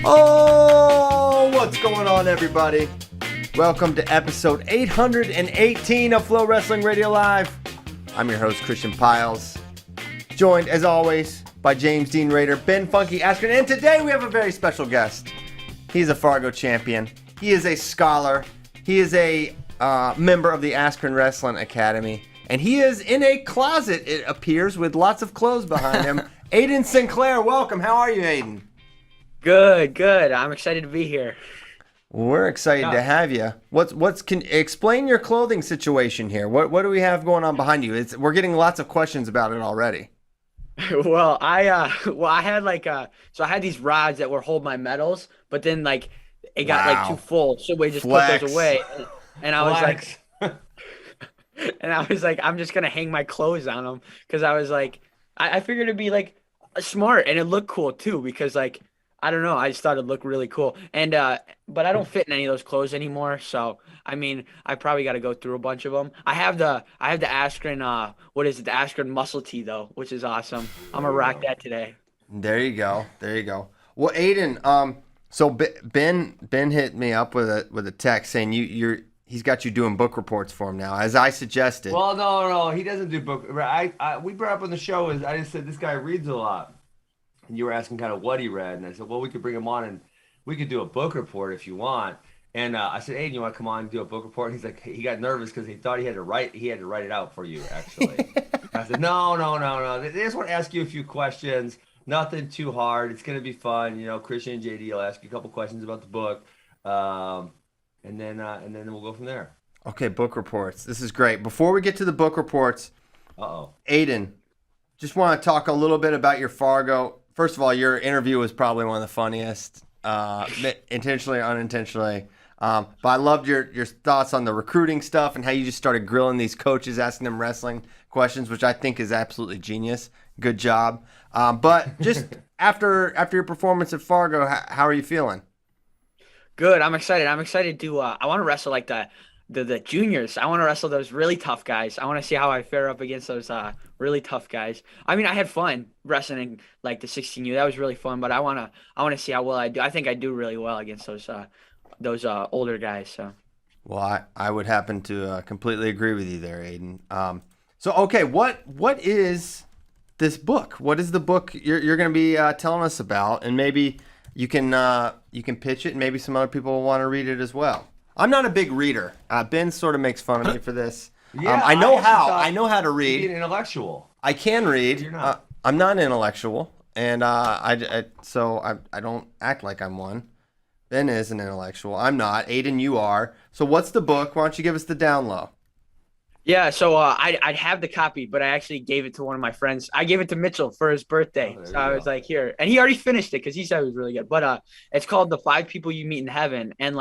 Oh, what's going on, everybody? Welcome to episode 818 of FloWrestling Radio Live. I'm your host, Christian Piles, joined, as always, by James Dean Rader, Ben Funky Askren, and today we have a very special guest. He's a Fargo champion. He is a scholar. He is a member of the Askren Wrestling Academy, and he is in a closet, it appears, with lots of clothes behind him. Aiden Sinclair, welcome. How are you, Aiden? Good. I'm excited to be here. We're excited to have you. Explain your clothing situation here. What do we have going on behind you? We're getting lots of questions about it already. Well, I had ththese rods that were hold my medals, but then it got too full, so we just put those away. And I was like, I'm just gonna hang my clothes on them because I was like, I figured it'd be smart and it looked cool too because I don't know. I just thought it'd look really cool. And but I don't fit in any of those clothes anymore. So I mean, I probably got to go through a bunch of them. I have the Askren the Askren muscle tee though, which is awesome. I'm gonna rock that today. There you go. Well, Aiden, so Ben hit me up with a text saying he's got you doing book reports for him now, as I suggested. Well, no, he doesn't do book. We brought up on the show I just said this guy reads a lot. And you were asking kind of what he read, and I said, well, we could bring him on and we could do a book report if you want. And I said, hey, do you want to come on and do a book report? And he's like, he got nervous because he thought he had to write it out for you, actually. I said, no. They just want to ask you a few questions. Nothing too hard. It's going to be fun. You know, Christian and JD will ask you a couple questions about the book, and then we'll go from there. Okay, book reports. This is great. Before we get to the book reports, Aiden, just want to talk a little bit about your Fargo. First of all, your interview was probably one of the funniest, intentionally or unintentionally. But I loved your thoughts on the recruiting stuff and how you just started grilling these coaches, asking them wrestling questions, which I think is absolutely genius. Good job. But just after your performance at Fargo, how are you feeling? Good. I'm excited. To I want to wrestle the juniors. I want to wrestle those really tough guys. I want to see how I fare up against those really tough guys. I mean, I had fun wrestling the 16U. That was really fun, but I want to see how well I do. I think I do really well against those older guys. So. Well, I would happen to completely agree with you there, Aiden. So okay, what is this book? What is the book you're going to be telling us about? And maybe you can pitch it, and maybe some other people will want to read it as well. I'm not a big reader. Ben sort of makes fun of me for this. Yeah, I know how to read. You're an intellectual. I can read. You're not. I'm not an intellectual, and so I don't act like I'm one. Ben is an intellectual. I'm not. Aiden, you are. So what's the book? Why don't you give us the down low? Yeah, so I'd have the copy, but I actually gave it to one of my friends. I gave it to Mitchell for his birthday. So I was like, here. And he already finished it because he said it was really good. But it's called The 5 People You Meet in Heaven. And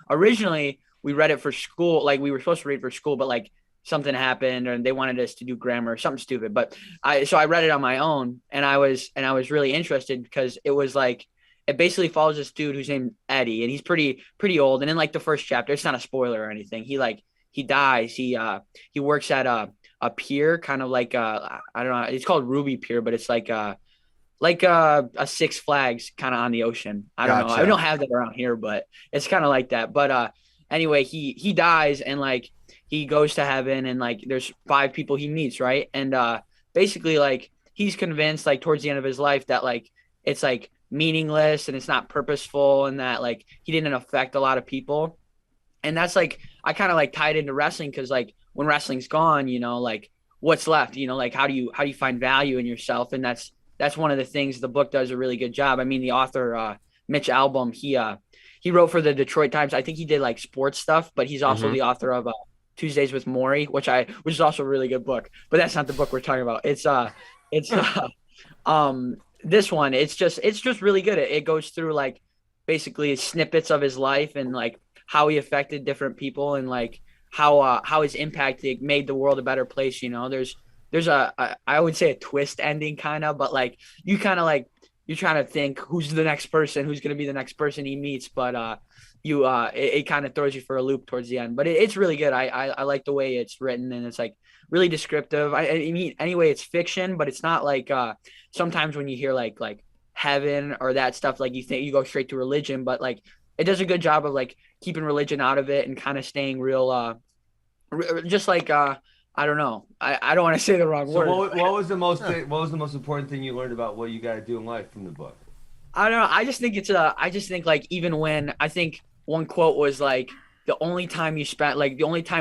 originally we read it for school. We were supposed to read it for school, but something happened and they wanted us to do grammar or something stupid. But I read it on my own and I was really interested because it was it basically follows this dude who's named Eddie, and he's pretty old. And in the first chapter, it's not a spoiler or anything. He dies. He works at a pier, kind of I don't know. It's called Ruby Pier, but it's a Six Flags kind of on the ocean. I don't know. I don't have that around here, but it's kind of like that. But anyway, he dies and he goes to heaven and there's 5 people he meets, right? And basically he's convinced towards the end of his life that it's meaningless and it's not purposeful and that he didn't affect a lot of people. And that's I kind of tied into wrestling because when wrestling's gone, what's left, how do you find value in yourself? And that's one of the things the book does a really good job. I mean, the author, Mitch Albom, he wrote for the Detroit Times. I think he did sports stuff, but he's also the author of Tuesdays with Maury, which is also a really good book, but that's not the book we're talking about. It's this one, it's just really good. It goes through basically snippets of his life and how he affected different people and how his impact made the world a better place. There's I would say a twist ending kind of, but you kind of you're trying to think who's the next person, who's going to be the next person he meets. But it kind of throws you for a loop towards the end, but it's really good. I like the way it's written and it's really descriptive. I mean, anyway, it's fiction, but it's not sometimes when you hear heaven or that stuff. Like you think you go straight to religion, but like it does a good job of like keeping religion out of it and kind of staying real, just like, I don't know. I don't want to say the wrong word. What was the most important thing you learned about what you got to do in life from the book? I don't know. I just think like even when I think one quote was like the only time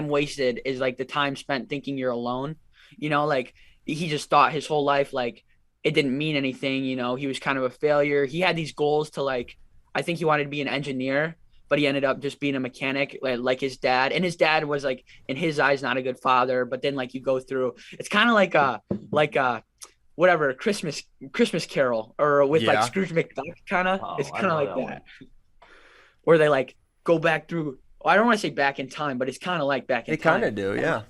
wasted is like the time spent thinking you're alone. Like he just thought his whole life like it didn't mean anything. He was kind of a failure. He had these goals to like, I think he wanted to be an engineer, but he ended up just being a mechanic like his dad. And his dad was like in his eyes not a good father. But then like you go through, it's kind of like whatever Christmas Carol or with like Scrooge McDuck kind of. It's kind of like that, where they like go back through. I don't want to say back in time, but it's kind of like back in time. They kind of do, yeah.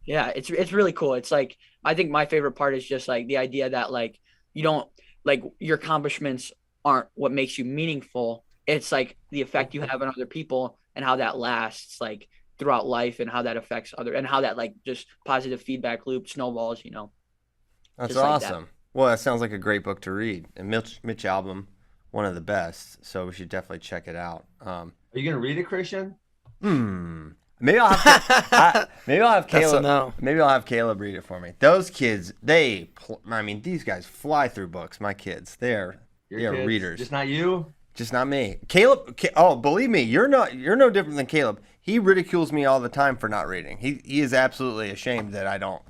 Yeah, it's really cool. It's like I think my favorite part is just like the idea that like you don't like your accomplishments aren't what makes you meaningful. It's like the effect you have on other people and how that lasts like throughout life and how that affects and how that like just positive feedback loop snowballs. That's awesome. Like that. Well, that sounds like a great book to read. And Mitch album, one of the best. So we should definitely check it out. Are you gonna read it, Christian? Maybe I'll have Caleb. No. Maybe I'll have Caleb read it for me. Those kids, these guys fly through books. My kids, they're readers. Just not you. Just not me. Caleb. Believe me, you're no different than Caleb. He ridicules me all the time for not reading. He is absolutely ashamed that I don't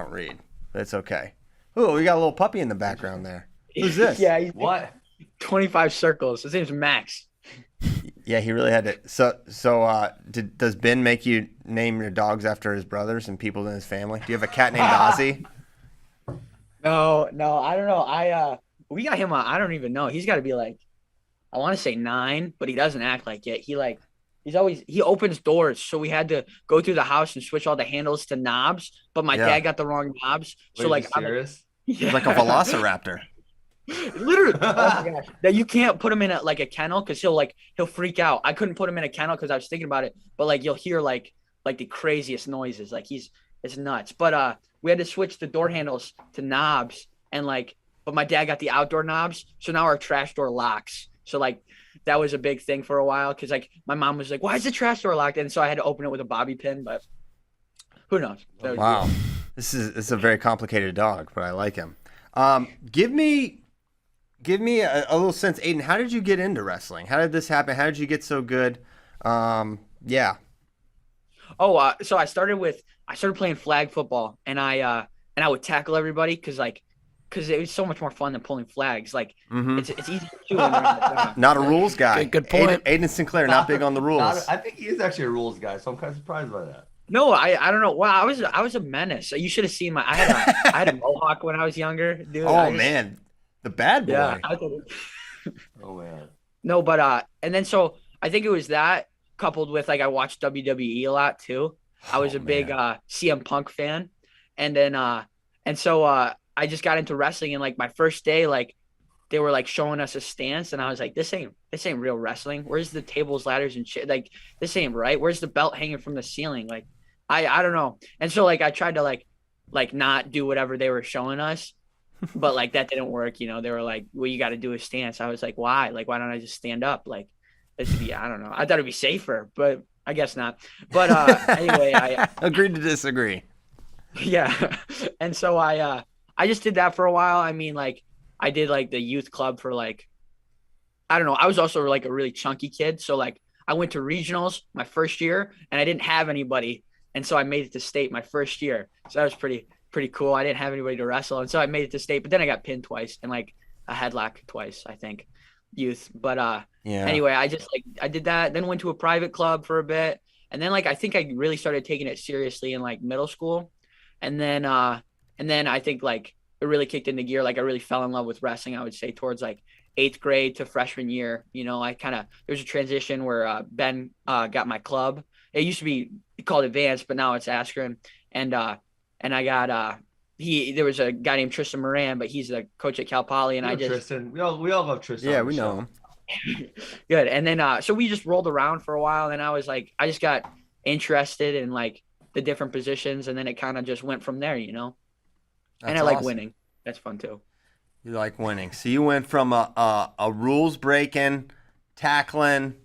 read. But it's okay. Oh, we got a little puppy in the background there. Who's this? Yeah. He's what? 25 circles. His name's Max. Yeah, he really had to. Does Ben make you name your dogs after his brothers and people in his family? Do you have a cat named Ozzy? No, I don't know. We got him. I don't even know. He's got to be like, I want to say 9, but he doesn't act like it. He opens doors, so we had to go through the house and switch all the handles to knobs. But my dad got the wrong knobs, so like, serious? He's like a velociraptor. Literally, oh my gosh, that you can't put him in a kennel because he'll freak out. I couldn't put him in a kennel because I was thinking about it, but like you'll hear like the craziest noises. Like it's nuts. But we had to switch the door handles to knobs but my dad got the outdoor knobs, so now our trash door locks. So like that was a big thing for a while because like my mom was like, "Why is the trash door locked?" And so I had to open it with a bobby pin. But who knows? Wow, this is a very complicated dog, but I like him. Give me a little sense, Aiden. How did you get into wrestling? How did this happen? How did you get so good? Yeah. Oh, so I started playing flag football, and I would tackle everybody because it was so much more fun than pulling flags. Like it's easy to do. Not a rules guy. Good point. Aiden Sinclair, not big on the rules. I think he is actually a rules guy, so I'm kind of surprised by that. No, I don't know. Wow, I was a menace. You should have seen I had a mohawk when I was younger, dude. Man. The bad boy. Yeah. Oh man. No, but and then so I think it was that coupled with like I watched WWE a lot too. I was a big CM Punk fan, and then and so I just got into wrestling, and like my first day, like they were like showing us a stance, and I was like, this ain't real wrestling. Where's the tables, ladders, and shit? Like this ain't right. Where's the belt hanging from the ceiling? Like I don't know. And so like I tried to like not do whatever they were showing us. But like that didn't work, They were like, "Well, you got to do a stance." I was like, "Why? Like, why don't I just stand up?" Like, this would be, I don't know. I thought it'd be safer, but I guess not. But anyway, I agreed to disagree. Yeah, and so I just did that for a while. I mean, like, I did like the youth club for like, I don't know. I was also like a really chunky kid, so like I went to regionals my first year, and I didn't have anybody, and so I made it to state my first year. So that was pretty cool. I didn't have anybody to wrestle, and so I made it to state, but then I got pinned twice and like a headlock twice, I think, youth. But anyway, I did that, then went to a private club for a bit, and then like I think I really started taking it seriously in like middle school, and then I think like it really kicked into gear. Like I really fell in love with wrestling, I would say, towards like 8th grade to freshman year. There's a transition where Ben got my club. It used to be called Advanced, but now it's Askren, and I got there was a guy named Tristan Moran, but he's the coach at Cal Poly, and Tristan. We all love Tristan. Yeah, we know him. Good. And then so we just rolled around for a while, and I was like, I just got interested in like the different positions, and then it kind of just went from there, That's and I like awesome. winning. That's fun too. You like winning. So you went from a rules breaking, tackling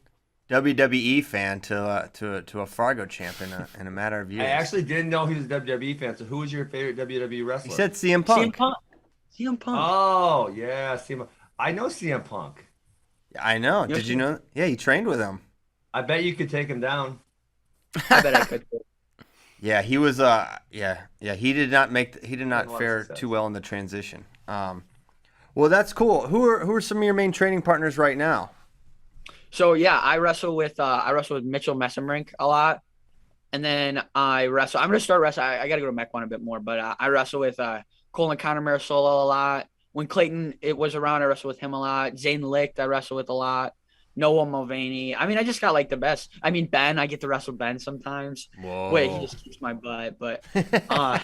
WWE fan to a Fargo champ in a matter of years. I actually didn't know he was a WWE fan. So who was your favorite WWE wrestler? He said CM Punk. CM Punk. Oh yeah, CM. I know CM Punk. I know. Did you know? Yeah, you trained with him. I bet you could take him down. I bet I could. Yeah, he was. He did not fare too well in the transition. Well, that's cool. Who are some of your main training partners right now? So yeah, I wrestle with Mitchell Messamrink a lot, and then I'm gonna start wrestling. I gotta go to Mech One a bit more, but I wrestle with Colin Connor Marisolo a lot. When Clayton was around, I wrestled with him a lot. Zane Licht, I wrestle with a lot. Noah Mulvaney. I mean, I just got like the best. I mean, Ben, I get to wrestle Ben sometimes. Whoa. Wait, he just kicks my butt, but I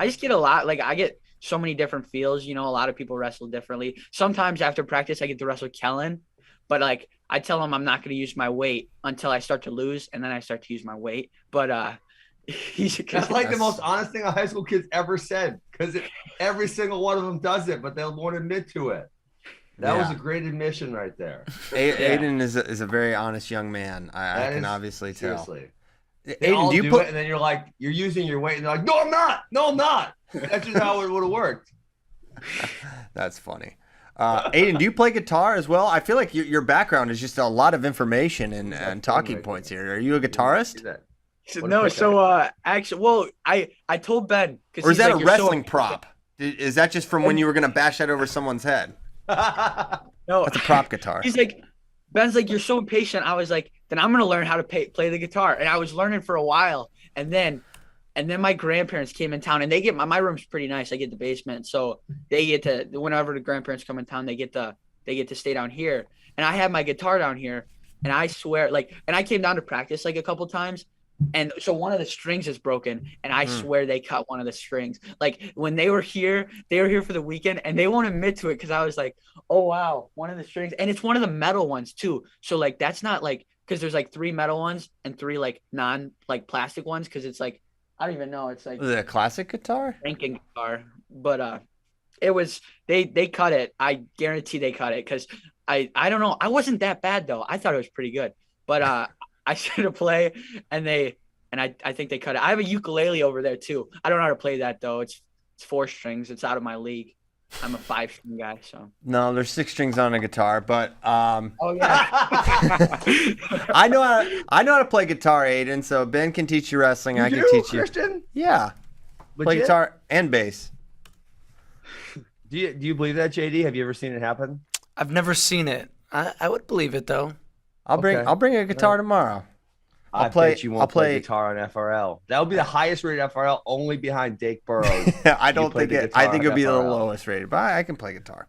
just get a lot. Like I get so many different feels. You know, a lot of people wrestle differently. Sometimes after practice, I get to wrestle Kellen, but like I tell him I'm not going to use my weight until I start to lose, and then I start to use my weight. But that's like the most honest thing a high school kid's ever said, because every single one of them does it, but they won't admit to it. That was a great admission right there. Aiden is a very honest young man. I can obviously tell. Seriously. Aiden, do you it, and then you're like, you're using your weight, and they're like, no, I'm not. No, I'm not. That's just how it would have worked. That's funny. Aiden, do you play guitar as well? I feel like your background is just a lot of information and talking points here. Are you a guitarist? No, so actually, well, I told Ben, or is that a wrestling prop? Is that just from when you were gonna bash that over someone's head? No, that's a prop guitar. Ben's like, you're so impatient. I was like, then I'm gonna learn how to play the guitar, and I was learning for a while, and then my grandparents came in town, and they get my room's pretty nice. I get the basement, so they get to, whenever the grandparents come in town, they get to stay down here, and I have my guitar down here, and I swear, and I came down to practice like a couple times. And so one of the strings is broken, and I swear they cut one of the strings. Like when they were here for the weekend, and they won't admit to it because I was like, oh wow, one of the strings, and it's one of the metal ones too. So like that's not like, because there's like 3 metal ones and 3 like non like plastic ones, because it's like I don't even know. It's like is it a classic guitar? Ranking guitar, but it was they cut it. I guarantee they cut it because I don't know. I wasn't that bad though. I thought it was pretty good, but I should have played, and I think they cut it. I have a ukulele over there too. I don't know how to play that though. It's 4 strings. It's out of my league. I'm a 5-string guy, so. No, there's 6 strings on a guitar, but oh yeah. I know how to play guitar, Aiden. So Ben can teach you wrestling. I can teach you. Christian? Yeah. Legit? Play guitar and bass. Do you believe that, JD? Have you ever seen it happen? I've never seen it. I would believe it though. I'll bring a guitar tomorrow. I bet you won't play guitar on FRL. That would be the highest rated FRL, only behind Dake Burrows. I don't think it. I think it'll be the lowest rated, but I can play guitar.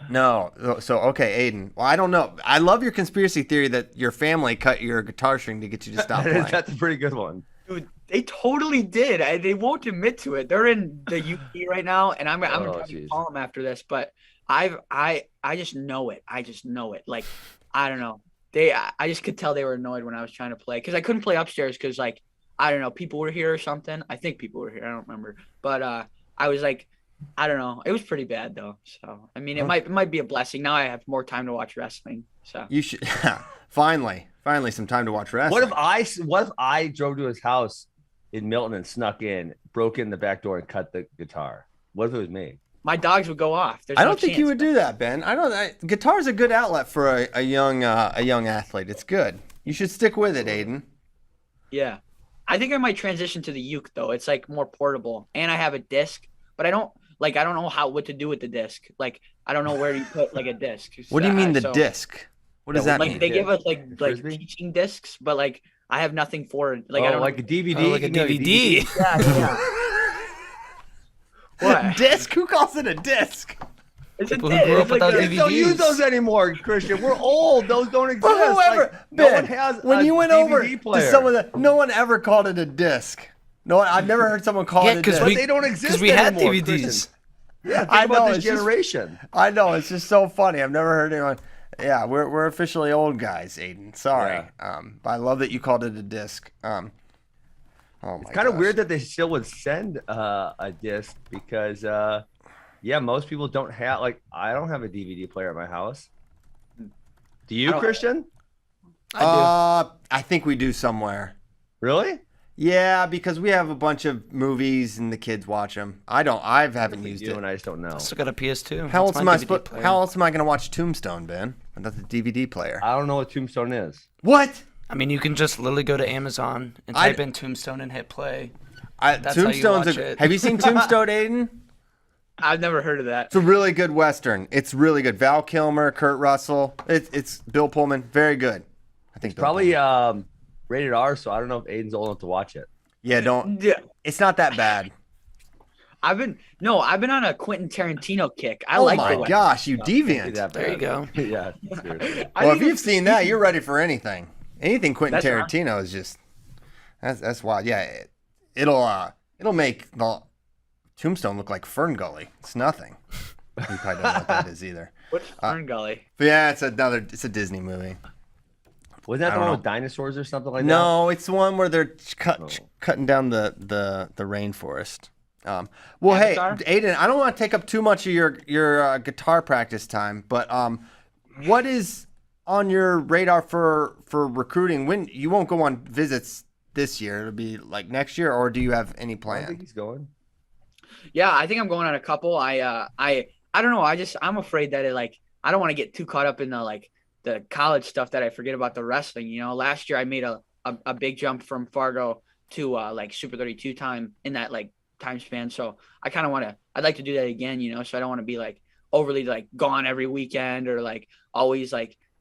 No, so okay, Aiden. Well, I don't know. I love your conspiracy theory that your family cut your guitar string to get you to stop playing. That's a pretty good one. Dude, they totally did. They won't admit to it. They're in the UK right now, and I'm gonna probably call them after this. But I just know it. I just know it. Like I don't know. I just could tell they were annoyed when I was trying to play, because I couldn't play upstairs because like I don't know, people were here or something. I think people were here. I don't remember. But I was like, I don't know. It was pretty bad though. So I mean, it might be a blessing. Now I have more time to watch wrestling. So you should finally some time to watch wrestling. What if I drove to his house in Milton and snuck in, broke in the back door, and cut the guitar? What if it was me? My dogs would go off. I don't think you would do that, Ben. Guitar is a good outlet for a young athlete. It's good. You should stick with it, Aiden. Yeah, I think I might transition to the uke though. It's like more portable, and I have a disc, but I don't know what to do with the disc. Like I don't know where you put like a disc. What do you mean the disc? What does that mean? Like they give us like teaching discs, but like I have nothing for it. Like I don't like a DVD. Like a DVD. Yeah. What? Disc? Who calls it a disc? It's People who grew up without Kids DVDs. don't use those anymore, Christian. We're old. Those don't exist. But whoever, no one has when you went over player. to some of the, no one ever called it a disc. No, I've never heard someone call it a disc. But they don't exist we had anymore, DVDs. Christian. Yeah, think I about know, this generation. I know, it's just so funny. I've never heard anyone. Yeah, we're officially old guys, Aiden. Sorry. Yeah. But I love that you called it a disc. Oh my It's kind of gosh. weird that they still would send a disc because, most people don't have, like, I don't have a DVD player at my house. Do you, Christian? I think we do somewhere. Really? Yeah, because we have a bunch of movies and the kids watch them. I haven't used it. And I just don't know. I still got a PS2. How else That's am my I DVD player. How else am I going to watch Tombstone, Ben? Without the DVD player. I don't know what Tombstone is. What? I mean, you can just literally go to Amazon and type in Tombstone and hit play. That's how you Tombstone's watch it. Have you seen Tombstone, Aiden? I've never heard of that. It's a really good Western. It's really good. Val Kilmer, Kurt Russell. It's Bill Pullman. Very good. I think Bill Probably Pullman. rated R, so I don't know if Aiden's old enough to watch it. Yeah, don't. Yeah. It's not that bad. I've been on a Quentin Tarantino kick. I Oh like my the Western gosh, you stuff. deviant. There you go. Yeah, seriously. Well, if you've seen that, you're ready for anything. Anything Quentin That's Tarantino is just that's wild. Yeah, it'll make the Tombstone look like Fern Gully. It's nothing. You probably don't know what that is either. What's Fern Gully? But yeah, it's a Disney movie. Wasn't that I the don't one know. with dinosaurs or something like that? No, it's the one where they're cutting down the rainforest. Well, Avatar? hey, Aiden, I don't want to take up too much of your guitar practice time, but what is on your radar for recruiting? When you won't go on visits this year, it'll be like next year, or do you have any I don't plan? think he's going. Yeah, I think I'm going on a couple. I don't know. I'm afraid that I don't want to get too caught up in the college stuff that I forget about the wrestling. You know, last year I made a big jump from Fargo to Super 32 time in that time span. So I kind of I'd like to do that again, you know, so I don't want to be overly gone every weekend or always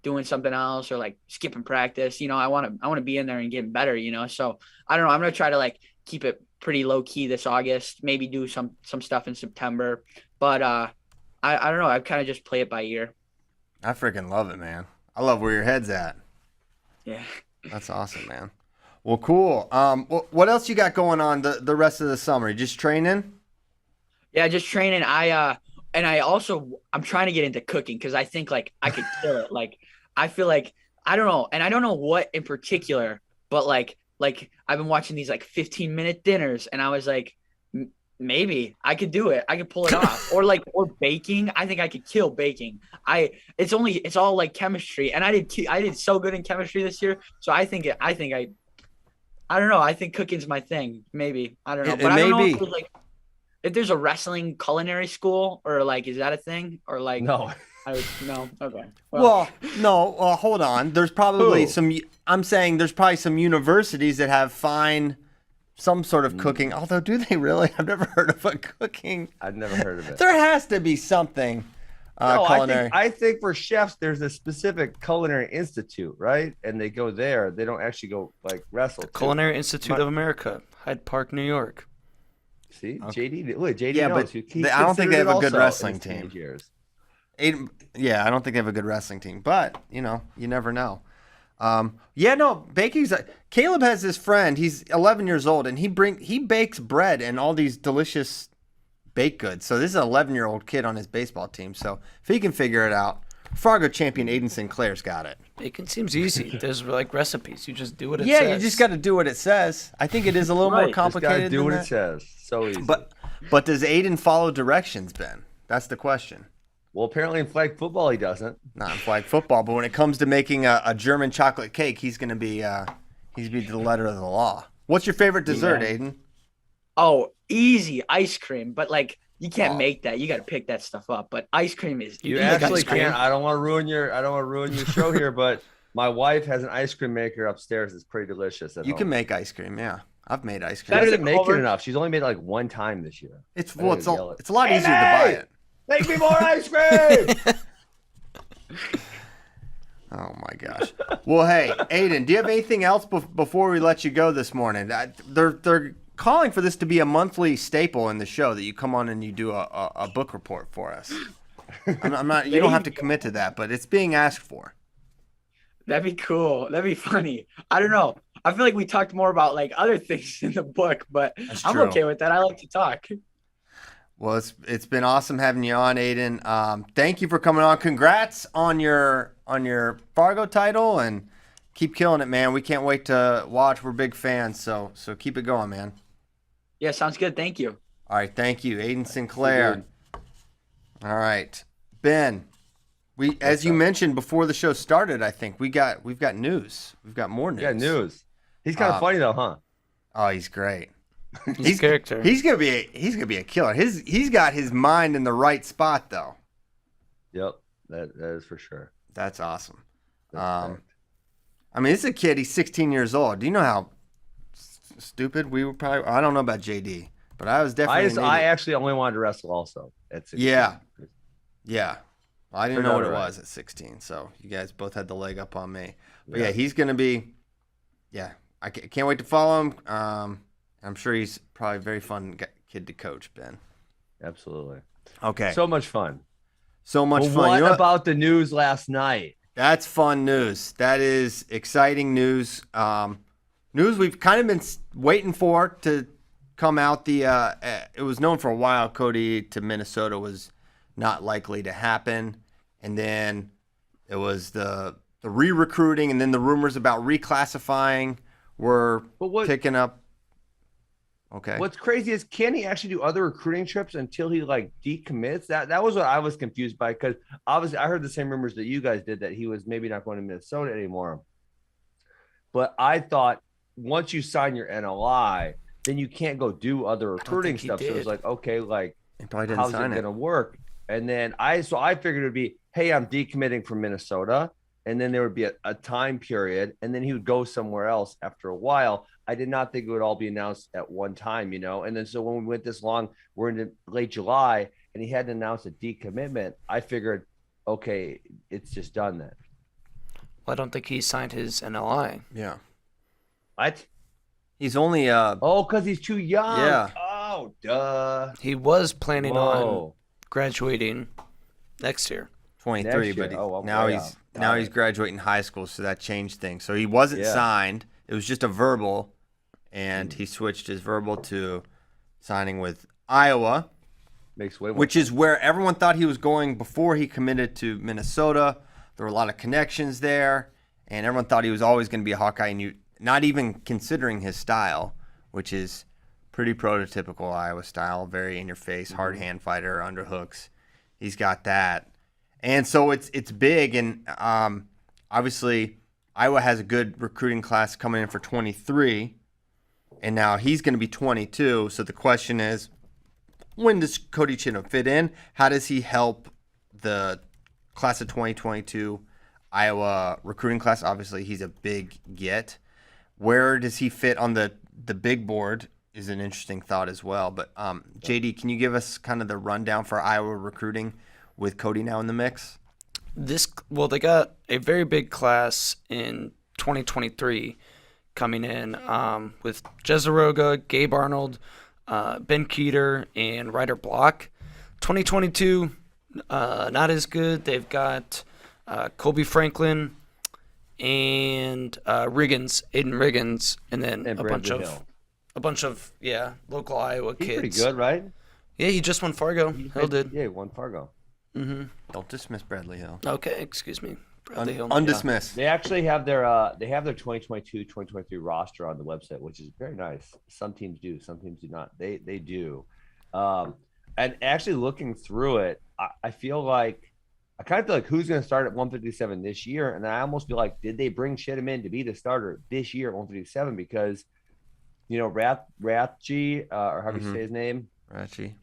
doing something else or skipping practice. You know, I want to be in there and getting better, you know? So I don't know. I'm going to try to keep it pretty low key this August, maybe do some stuff in September, but I don't know. I kind of just play it by ear. I freaking love it, man. I love where your head's at. Yeah. That's awesome, man. Well, cool. What else you got going on the rest of the summer? You just training? Yeah, just training. I'm trying to get into cooking because I think I could kill it. I feel I don't know, and I don't know what in particular, but I've been watching these 15-minute dinners, and I was maybe I could do it. I could pull it off. Or baking. I think I could kill baking. It's all chemistry, and I did so good in chemistry this year. So I don't know. I think cooking's my thing. Maybe. I don't know. But I don't know if there's a wrestling culinary school or is that a thing or No. no. Okay. Well, no. Hold on. There's probably I'm saying there's probably some universities that have some sort of cooking. Although, do they really? I've never heard of a cooking. I've never heard of it. There has to be something culinary. I think for chefs, there's a specific culinary institute, right? And they go there. They don't actually go wrestle. Culinary Institute of America, Hyde Park, New York. See, JD. Look, JD Yeah, knows. but I don't think they have a good wrestling in his team. teenage years. Yeah, I don't think they have a good wrestling team, but you never know. Baking's. Caleb has this friend. He's 11 years old, and he bakes bread and all these delicious baked goods. So this is an 11-year-old kid on his baseball team. So if he can figure it out, Fargo champion Aiden Sinclair's got it. Bacon seems easy. There's recipes. You just do what it Yeah, says. you just got to do what it says. I think it is a little more Just complicated. gotta do than what that. it says. So easy. But does Aiden follow directions, Ben? That's the question. Well, apparently in flag football he doesn't. Not in flag football, but when it comes to making a German chocolate cake, he's going to be the letter of the law. What's your favorite dessert, Aiden? Oh, easy ice cream, but you can't make that. You got to pick that stuff up. But ice cream is You easy. actually ice cream. can't. I don't want to ruin your show here, but my wife has an ice cream maker upstairs. It's pretty delicious. You can make ice cream, yeah. I've made ice She cream. Better doesn't than make it Culver? enough. She's only made it one time this year. It's I gotta a yell it. lot easier to Hey, buy May! it. Make me more ice cream. Oh my gosh. Well, hey, Aiden, do you have anything else before we let you go this morning? They're calling for this to be a monthly staple in the show that you come on and you do a book report for us. I'm not. You don't have to commit to that, but it's being asked for. That'd be cool. That'd be funny. I don't know. I feel like we talked more about other things in the book, but That's I'm true. okay with that. I like to talk. Well, it's been awesome having you on, Aiden. Thank you for coming on. Congrats on your Fargo title, and keep killing it, man. We can't wait to watch. We're big fans, so keep it going, man. Yeah, sounds good. Thank you. All right, thank you, Aiden Sinclair. All right, Ben. As you mentioned before the show started, I think we've got news. We've got more news. Yeah, news. He's kind of funny though, huh? Oh, he's great. He's character. He's gonna be a killer. He's got his mind in the right spot though. Yep, that is for sure. That's awesome. That's I mean, this is a kid. He's 16 years old. Do you know how stupid we were? Probably. I don't know about JD, but I was definitely. I actually only wanted to wrestle also at 16. Yeah. I didn't know what it was at 16, so you guys both had the leg up on me. But yeah, he's gonna be. Yeah, I can't wait to follow him. I'm sure he's probably a very fun kid to coach, Ben. Absolutely. Okay. So much fun. So much fun. What you know about the news last night? That's fun news. That is exciting news. News we've kind of been waiting for to come out. It was known for a while Cody to Minnesota was not likely to happen. And then it was the re-recruiting, and then the rumors about reclassifying were picking up. Okay. What's crazy is, can he actually do other recruiting trips until he like decommits? That was what I was confused by, because obviously I heard the same rumors that you guys did, that he was maybe not going to Minnesota anymore. But I thought once you sign your NLI, then you can't go do other recruiting stuff. So it was like, okay, like how's it going to work? And then I figured it would be, hey, I'm decommitting from Minnesota. And then there would be a time period, and then he would go somewhere else after a while. I did not think it would all be announced at one time, And then so when we went this long, we're into late July, and he hadn't announced a decommitment. I figured, okay, it's just done then. Well, I don't think he signed his NLI. Yeah. What? He's only because he's too young. Yeah. Oh, duh. He was planning on graduating next year. 23, but now he's graduating high school, so that changed things. So he wasn't signed. It was just a verbal, and he switched his verbal to signing with Iowa, which is where everyone thought he was going before he committed to Minnesota. There were a lot of connections there, and everyone thought he was always going to be a Hawkeye, and not even considering his style, which is pretty prototypical Iowa style, very in-your-face, hard hand fighter, underhooks. He's got that. And so it's big, and obviously Iowa has a good recruiting class coming in for 23, and now he's going to be 22. So the question is, when does Cody Chittum fit in? How does he help the class of 2022 Iowa recruiting class? Obviously, he's a big get. Where does he fit on the big board is an interesting thought as well. But JD, can you give us kind of the rundown for Iowa recruiting with Cody now in the mix? They got a very big class in 2023 coming in with Jezeroga, Gabe Arnold, Ben Keeter, and Ryder Block. 2022, not as good. They've got Colby Franklin and Aiden Riggins, and then a bunch of local Iowa kids. He's pretty good, right? Yeah, he just won Fargo. Hill did. Yeah, he won Fargo. Mm-hmm. Don't dismiss Bradley Hill. Okay, excuse me. Bradley Hill. Undismissed. They actually have their 2022-2023 roster on the website, which is very nice. Some teams do, some teams do not. They do. And actually looking through it, I feel like I kind of feel like who's going to start at 157 this year, and I almost feel like, did they bring Chittum in to be the starter this year at 157? Because Rathje, or how do you say his name? Ratchy.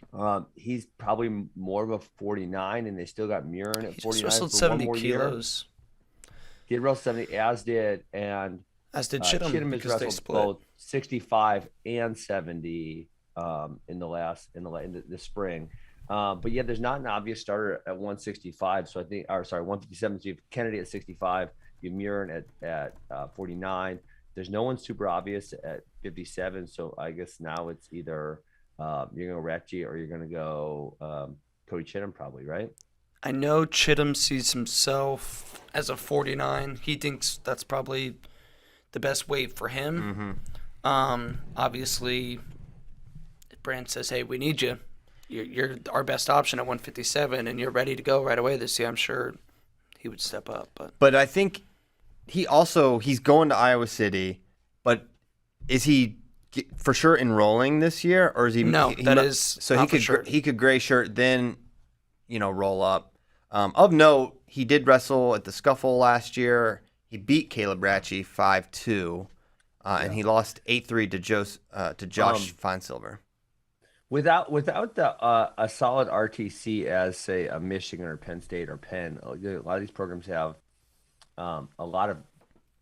He's probably more of a 49, and they still got Murin at 49 just wrestled for 70 one more kilos. Year. He had wrestled 70, as did Chittum Chittum because has they wrestled split. both 65 and 70 in the spring. But yeah, there's not an obvious starter at 165. So I think, 157. So you have Kennedy at 65, you have Murin at 49. There's no one super obvious at 57. So I guess now it's either you're going to go Ratchy or you're going to go Cody Chittum, probably, right? I know Chittum sees himself as a 49. He thinks that's probably the best weight for him. Mm-hmm. Obviously, Brand says, hey, we need you. You're our best option at 157, and you're ready to go right away this year. I'm sure he would step up. But I think he's going to Iowa City, but is he for sure enrolling this year, or is he? No, so not for sure. He could gray shirt, then roll up. Of note, he did wrestle at the Scuffle last year. He beat Caleb Ratchey 5-2, and he lost 8-3 to Josh Feinsilver. Without a solid RTC as, say, a Michigan or Penn State or Penn, a lot of these programs have a lot of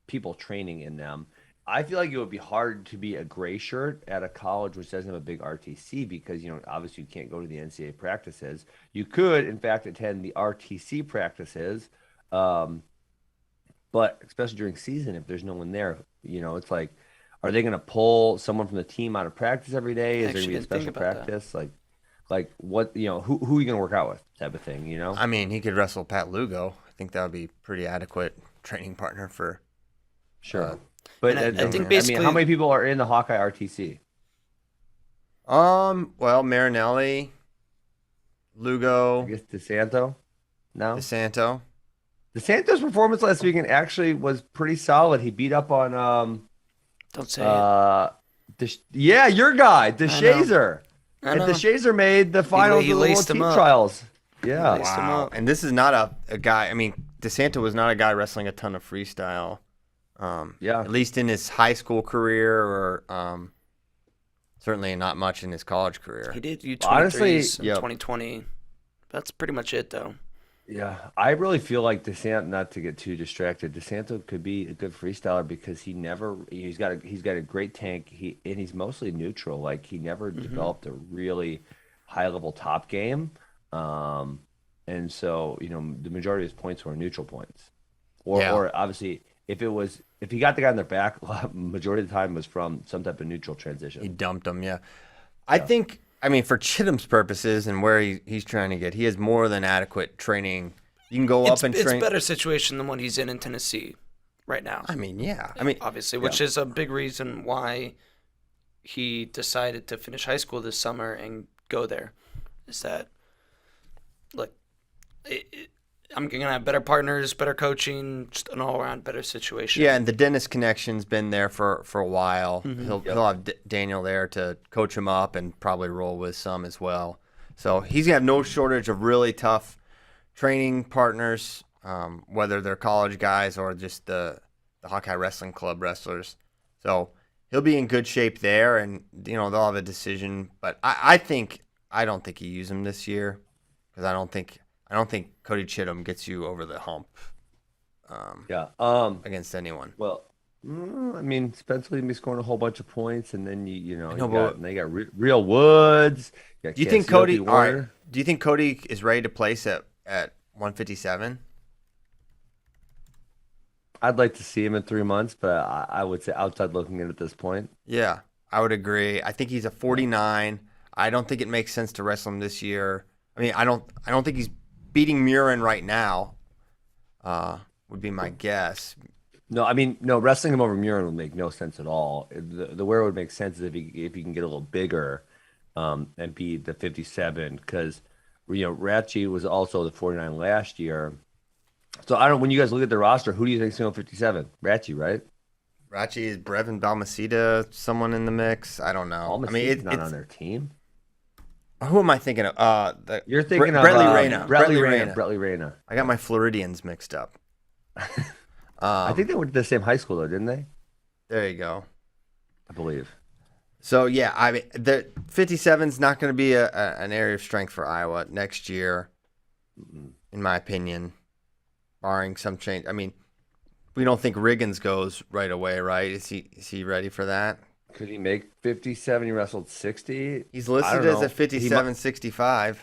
people training in them. I feel like it would be hard to be a gray shirt at a college which doesn't have a big RTC because, obviously you can't go to the NCAA practices. You could, in fact, attend the RTC practices, but especially during season, if there's no one there, it's like, are they going to pull someone from the team out of practice every day? Is there going to be a special practice? Like what, who are you going to work out with type of thing, I mean, he could wrestle Pat Lugo. I think that would be pretty adequate training partner for. Sure. But I think basically, how many people are in the Hawkeye RTC? Well, Marinelli, Lugo. I guess DeSanto. No. DeSanto's performance last weekend actually was pretty solid. He beat up on don't say it. Your guy, DeShazer. I know. And DeShazer made the finals he of the World laced him Team up. Trials. Yeah. Wow. And this is not a guy. I mean, DeSanto was not a guy wrestling a ton of freestyle. At least in his high school career, or certainly not much in his college career. He did U23s Honestly, in 2020. That's pretty much it, though. Yeah, I really feel like DeSanto, not to get too distracted, DeSanto could be a good freestyler because he's got a great tank. He's mostly neutral. Like he never developed a really high level top game, and so the majority of his points were neutral points, or obviously if he got the guy on their back, majority of the time was from some type of neutral transition. He dumped him. Yeah, I think. I mean, for Chittum's purposes and where he's trying to get, he has more than adequate training. You can go up and train. It's a better situation than what he's in Tennessee right now. I mean, yeah. Obviously, which is a big reason why he decided to finish high school this summer and go there. Is that, look, I'm going to have better partners, better coaching, just an all-around better situation. Yeah, and the Dennis connection's been there for a while. He'll have Daniel there to coach him up and probably roll with some as well. So he's going to have no shortage of really tough training partners, whether they're college guys or just the Hawkeye Wrestling Club wrestlers. So he'll be in good shape there, and they'll have a decision. But I don't think you use him this year because I don't think Cody Chittum gets you over the hump. Against anyone. Well, I mean, Spencer will be scoring a whole bunch of points, and then you got Real Woods. Do you think Cody? All right, do you think Cody is ready to place at 157? I'd like to see him in 3 months, but I would say outside looking in at this point. Yeah, I would agree. I think he's a 49. I don't think it makes sense to wrestle him this year. I mean, I don't think he's beating Murin right now. Would be my guess. No, I mean, wrestling him over Murin would make no sense at all. The where it would make sense is if he can get a little bigger, and be the 57, because Ratchey was also the 49 last year. So when you guys look at the roster, who do you think is going 57? Ratchey, right? Ratchey is Brevin Balmaceda, someone in the mix. I don't know. It's not on their team. Who am I thinking of? You're thinking of Bradley Reyna. Bradley Reyna. I got my Floridians mixed up. I think they went to the same high school though, didn't they? There you go. I believe. So yeah, I mean, the 57 is not going to be an area of strength for Iowa next year, in my opinion, barring some change. I mean, we don't think Riggins goes right away, right? Is he ready for that? Could he make 57? He wrestled 60. He's listed as a 57, 65.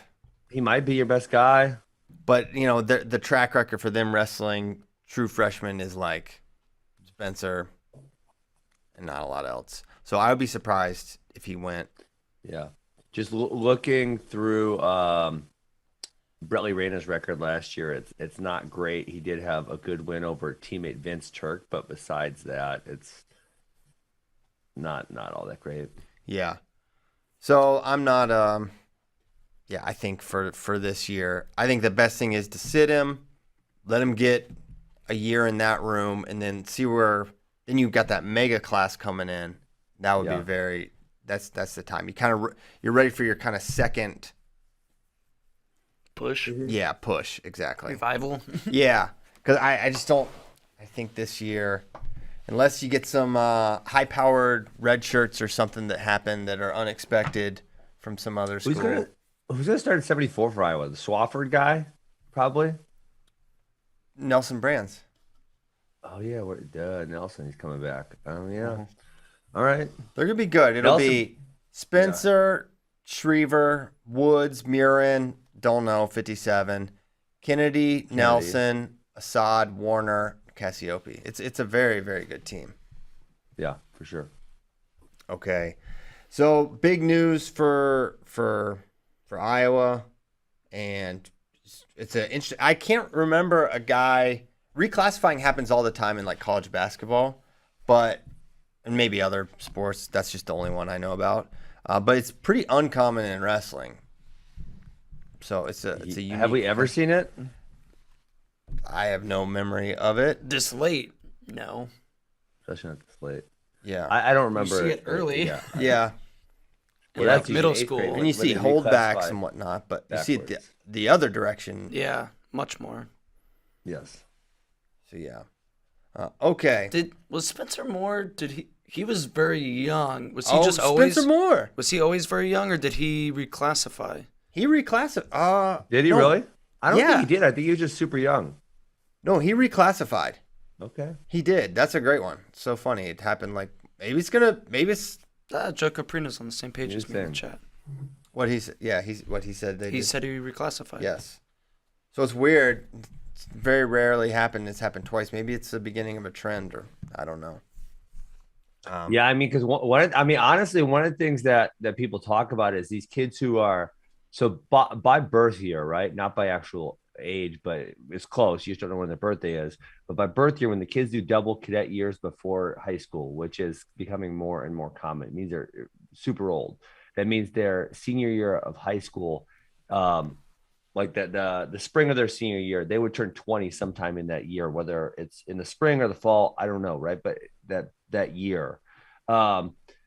He might be your best guy. But, the track record for them wrestling true freshmen is like Spencer and not a lot else. So I would be surprised if he went. Yeah. Just looking through Bradley Reyna's record last year, it's not great. He did have a good win over teammate Vince Turk, but besides that, it's not all that great. Yeah. So I'm not I think for this year, I think the best thing is to sit him, let him get a year in that room and then see where then you've got that mega class coming in. That would be very. That's the time you're ready for your kind of second push. Yeah, push exactly. Revival. Yeah, because I just don't. I think this year, unless you get some high-powered red shirts or something that happen that are unexpected from some other school. Who's gonna start at 74 for Iowa? The Swafford guy, probably. Nelson Brands. Oh yeah, Nelson, he's coming back. Oh yeah. All right. They're going to be good. It'll be Spencer, Shriver, Woods, Murin, don't know, 57, Kennedy, Nelson, Assad, Warner, Cassiope. It's a very, very good team. Yeah, for sure. Okay. So big news for Iowa, and it's an interesting. I can't remember a guy. Reclassifying happens all the time in like college basketball, and maybe other sports. That's just the only one I know about. But it's pretty uncommon in wrestling. So it's a unique. Have we ever seen it? I have no memory of it. This late? No. Especially not this late. Yeah. I don't remember. You see it early. Yeah. Yeah. Well, Yeah, that's middle usually eighth school. grade, And you when see they holdbacks reclassify and whatnot, but you backwards. see it the other direction. Yeah, much more. Yes. So yeah. Okay. Was Spencer Moore? He was very young. Was he just Spencer Moore. Was he always very young, or did he reclassify? He reclassified. Did he no. really? I don't Yeah. think he did. I think he was just super young. No, he reclassified. Okay. He did. That's a great one. So funny. It happened like maybe it's Joe Caprino's on the same page as me in the chat. what he said. Yeah, what he said. He said he reclassified. Yes. So it's weird. It's very rarely happened. It's happened twice. Maybe it's the beginning of a trend, or I don't know. Yeah, I mean, because honestly, one of the things that people talk about is these kids who are by birth year, right? Not by actual age, but it's close. You just don't know when their birthday is. But by birth year, when the kids do double cadet years before high school, which is becoming more and more common, it means they're super old. That means their senior year of high school, like the spring of their senior year, they would turn 20 sometime in that year, whether it's in the spring or the fall, I don't know, right? But that year,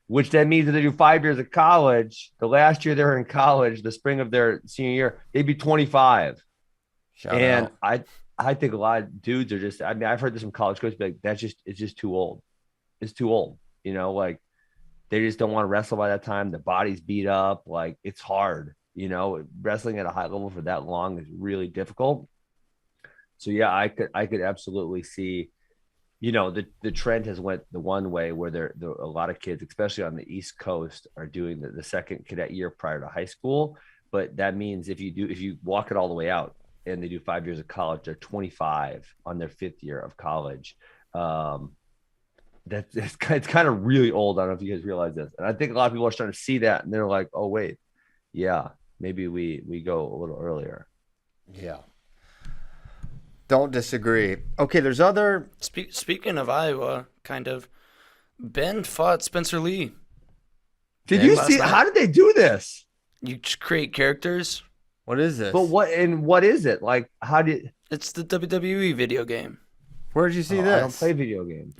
which then means that they do 5 years of college. The last year they're in college, the spring of their senior year, they'd be 25. Shout out. I think a lot of dudes are just, I mean, I've heard this from college coaches be like, it's just too old. It's too old. You know, like they just don't want to wrestle by that time. The body's beat up. Like it's hard, you know, wrestling at a high level for that long is really difficult. So yeah, I could absolutely see, you know, the trend has went the one way where there a lot of kids, especially on the East Coast, are doing the second cadet year prior to high school. But that means if you walk it all the way out and they do 5 years of college, they're 25 on their fifth year of college. It's kind of really old. I don't know if you guys realize this. And I think a lot of people are starting to see that and they're like, oh wait, yeah, maybe we go a little earlier. Yeah. Don't disagree. Okay, there's other. Speaking of Iowa, kind of, Ben fought Spencer Lee. Did you see? How did they do this? You create characters. What is this? But what is it? Like, how did? It's the WWE video game. Where did you see this? I don't play video games.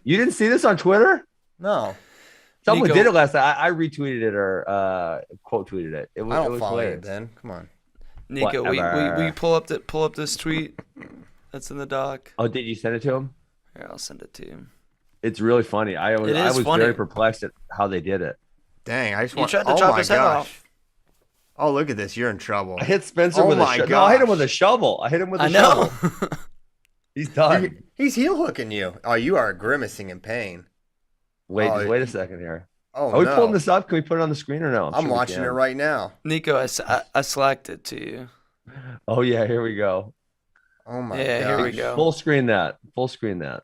You didn't see this on Twitter? No. Someone Nico, did it last night. I retweeted it or quote tweeted it. It was. I it don't was follow you, hilarious. Ben. Come on. Nico, Whatever. we pull up this tweet that's in the doc. Oh, did you send it to him? Here, I'll send it to you. It's really funny. I was funny. very perplexed at how they did it. Dang, I just You want. tried to chop his head off. Oh, look at this. You're in trouble. I hit Spencer with a shovel. No, I hit him with a shovel. I hit him with a I know. shovel. He's done. He's heel hooking you. Oh, you are grimacing in pain. Wait, Oh, just wait a second here. Oh, Are we no. pulling this up? Can we put it on the screen or no? I'm sure we watching can. it right now. Nico, I slacked it to you. Oh yeah, here we go. Oh my Yeah, god. here we go. Full screen that. Full screen that.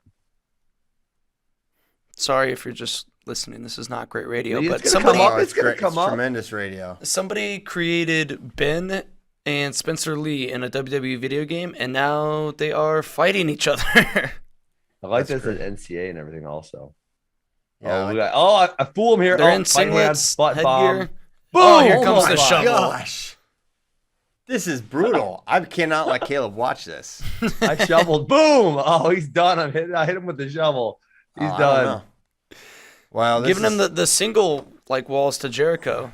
Sorry if you're just listening. This is not great radio, It's but gonna somebody come up. Oh, It's gonna great. come up. Tremendous radio. somebody created Ben and Spencer Lee in a WWE video game, and now they are fighting each other. I like That's this at NCA and everything also. Yeah, I fool him here. They're Oh, in fight hands, singlets, butt bomb. headgear. Boom! Oh, here comes my the shovel. Gosh. This is brutal. I cannot let Caleb watch this. I shoveled. Boom. Oh, he's done. I hit him with the shovel. He's I don't done. know. Wow, this Giving is, him the single like walls to Jericho.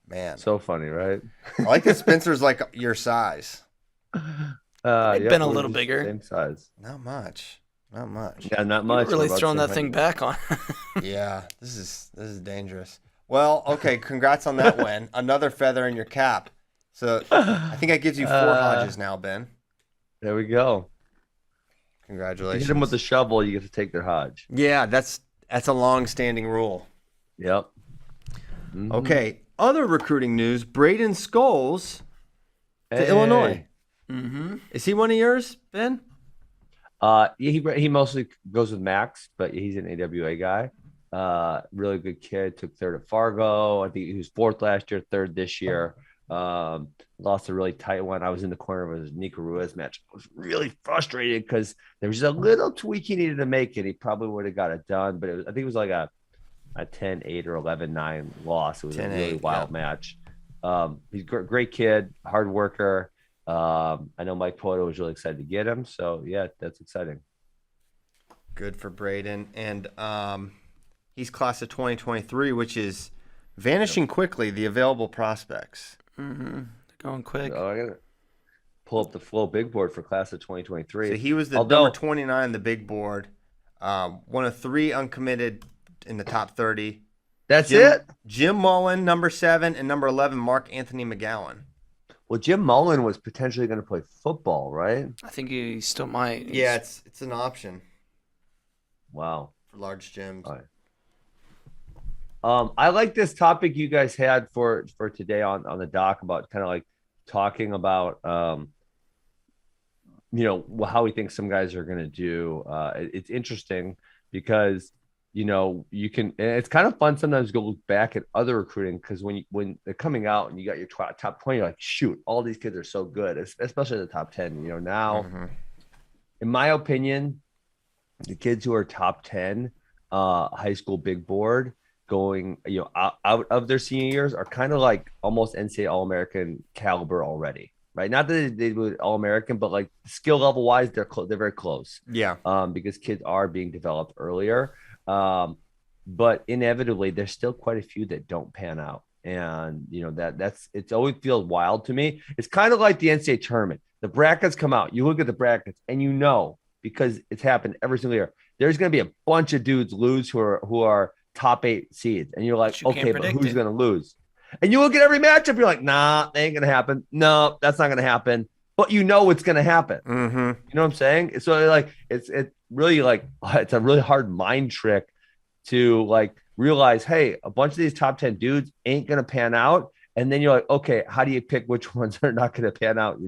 man. So funny, right? I like that Spencer's like your size. They've been a little bigger. Same size. Not much. Not much. Yeah, not You're much. really We're about throwing the that same thing back on. Yeah, this is dangerous. Well, okay, congrats on that win. Another feather in your cap. So I think that gives you 4 Hodges now, Ben. There we go. You Congratulations. hit them with the shovel, you get to take their Hodge. Yeah, that's a long-standing rule. Yep. Mhm. Okay, other recruiting news: Braden Scholes to Hey. Illinois. Mm-hmm. Is he one of yours, Ben? He mostly goes with Max, but he's an AWA guy. Really good kid. Took 3rd at Fargo. I think he was 4th last year, 3rd this year. Lost a really tight one. I was in the corner of his Nico Ruiz match. I was really frustrated because there was a little tweak he needed to make, and he probably would have got it done. But I think it was like a 10-8 or 11-9 loss. It was a really wild match. He's a great kid, hard worker. I know Mike Poto was really excited to get him. So, yeah, that's exciting. Good for Braden. And he's class of 2023, which is vanishing quickly, the available prospects. Mm-hmm. They're going quick. So I got to pull up the Flow big board for class of 2023. So he was the number 29 on the big board. One of 3 uncommitted in the top 30. That's it? Jim Mullen, number 7, and number 11, Mark Anthony McGowan. Well, Jim Mullen was potentially going to play football, right? I think he still might. Yeah, it's an option Wow. for large gyms. All right. I like this topic you guys had for today on the doc about kind of like talking about, how we think some guys are going to do. It's interesting because, you can, and it's kind of fun sometimes to go look back at other recruiting because when they're coming out and you got your top 20, you're like, shoot, all these kids are so good, especially the top 10. Now, in my opinion, the kids who are top 10 high school big board going, out of their senior years are kind of like almost NCAA All-American caliber already, right? Not that they do All-American, but like skill level wise, they're very close. Yeah. Because kids are being developed earlier. But inevitably, there's still quite a few that don't pan out. And, it's always feels wild to me. It's kind of like the NCAA tournament. The brackets come out. You look at the brackets and because it's happened every single year, there's going to be a bunch of dudes lose who are top 8 seeds. And you're like, okay, but who's going to lose? And you look at every matchup, you're like, nah, that ain't going to happen. No, that's not going to happen. But it's going to happen. Mm-hmm. You know what I'm saying? So like, it's really like, it's a really hard mind trick to like realize, hey, a bunch of these top 10 dudes ain't going to pan out. And then you're like, okay, how do you pick which ones are not going to pan out?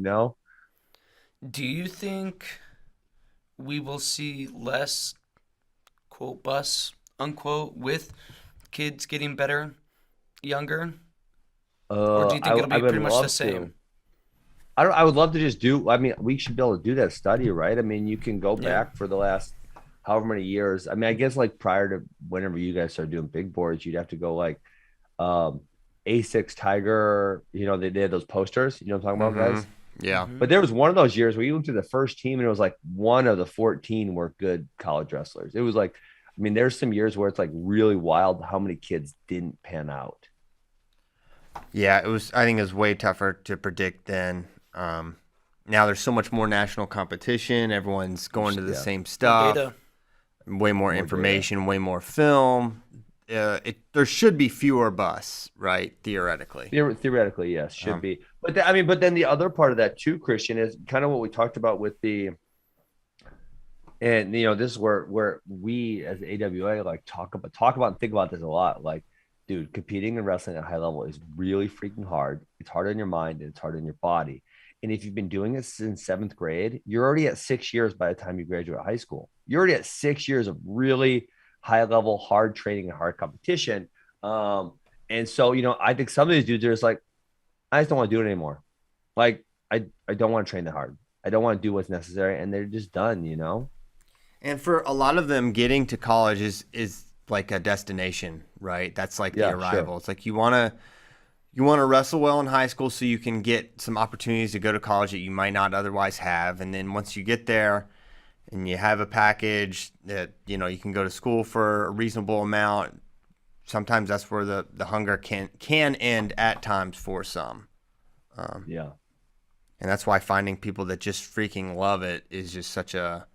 Do you think we will see less quote bus unquote with kids getting better younger? Or do you think it'll be pretty much the same? I would love to just we should be able to do that study, right? I mean, you can go back for the last however many years. I mean, I guess like prior to whenever you guys started doing big boards, you'd have to go like A6 Tiger, they had those posters, what I'm talking about, guys? Yeah. But there was one of those years where you looked at the first team and it was like one of the 14 were good college wrestlers. It was like, there's some years where it's like really wild how many kids didn't pan out. Yeah, I think it was way tougher to predict then. Now there's so much more national competition. Everyone's going to the same stuff. Data. Way more information, way more film. There should be fewer busts, right? Theoretically. Theoretically, yes, should be. But then the other part of that too, Christian, is kind of what we talked about with the. And this is where we as AWA like talk about and think about this a lot. Like, dude, competing and wrestling at a high level is really freaking hard. It's hard on your mind and it's hard on your body. And if you've been doing it since 7th grade, you're already at 6 years by the time you graduate high school. You're already at 6 years of really high level, hard training and hard competition. And so, I think some of these dudes are just like, I just don't want to do it anymore. Like, I don't want to train that hard. I don't want to do what's necessary. And they're just done, And for a lot of them, getting to college is like a destination, right? That's like the arrival. Sure. It's like you want to You want to wrestle well in high school so you can get some opportunities to go to college that you might not otherwise have. And then once you get there and you have a package that, you know, you can go to school for a reasonable amount, sometimes that's where the hunger can end at times for some. Yeah. And that's why finding people that just freaking love it is just such a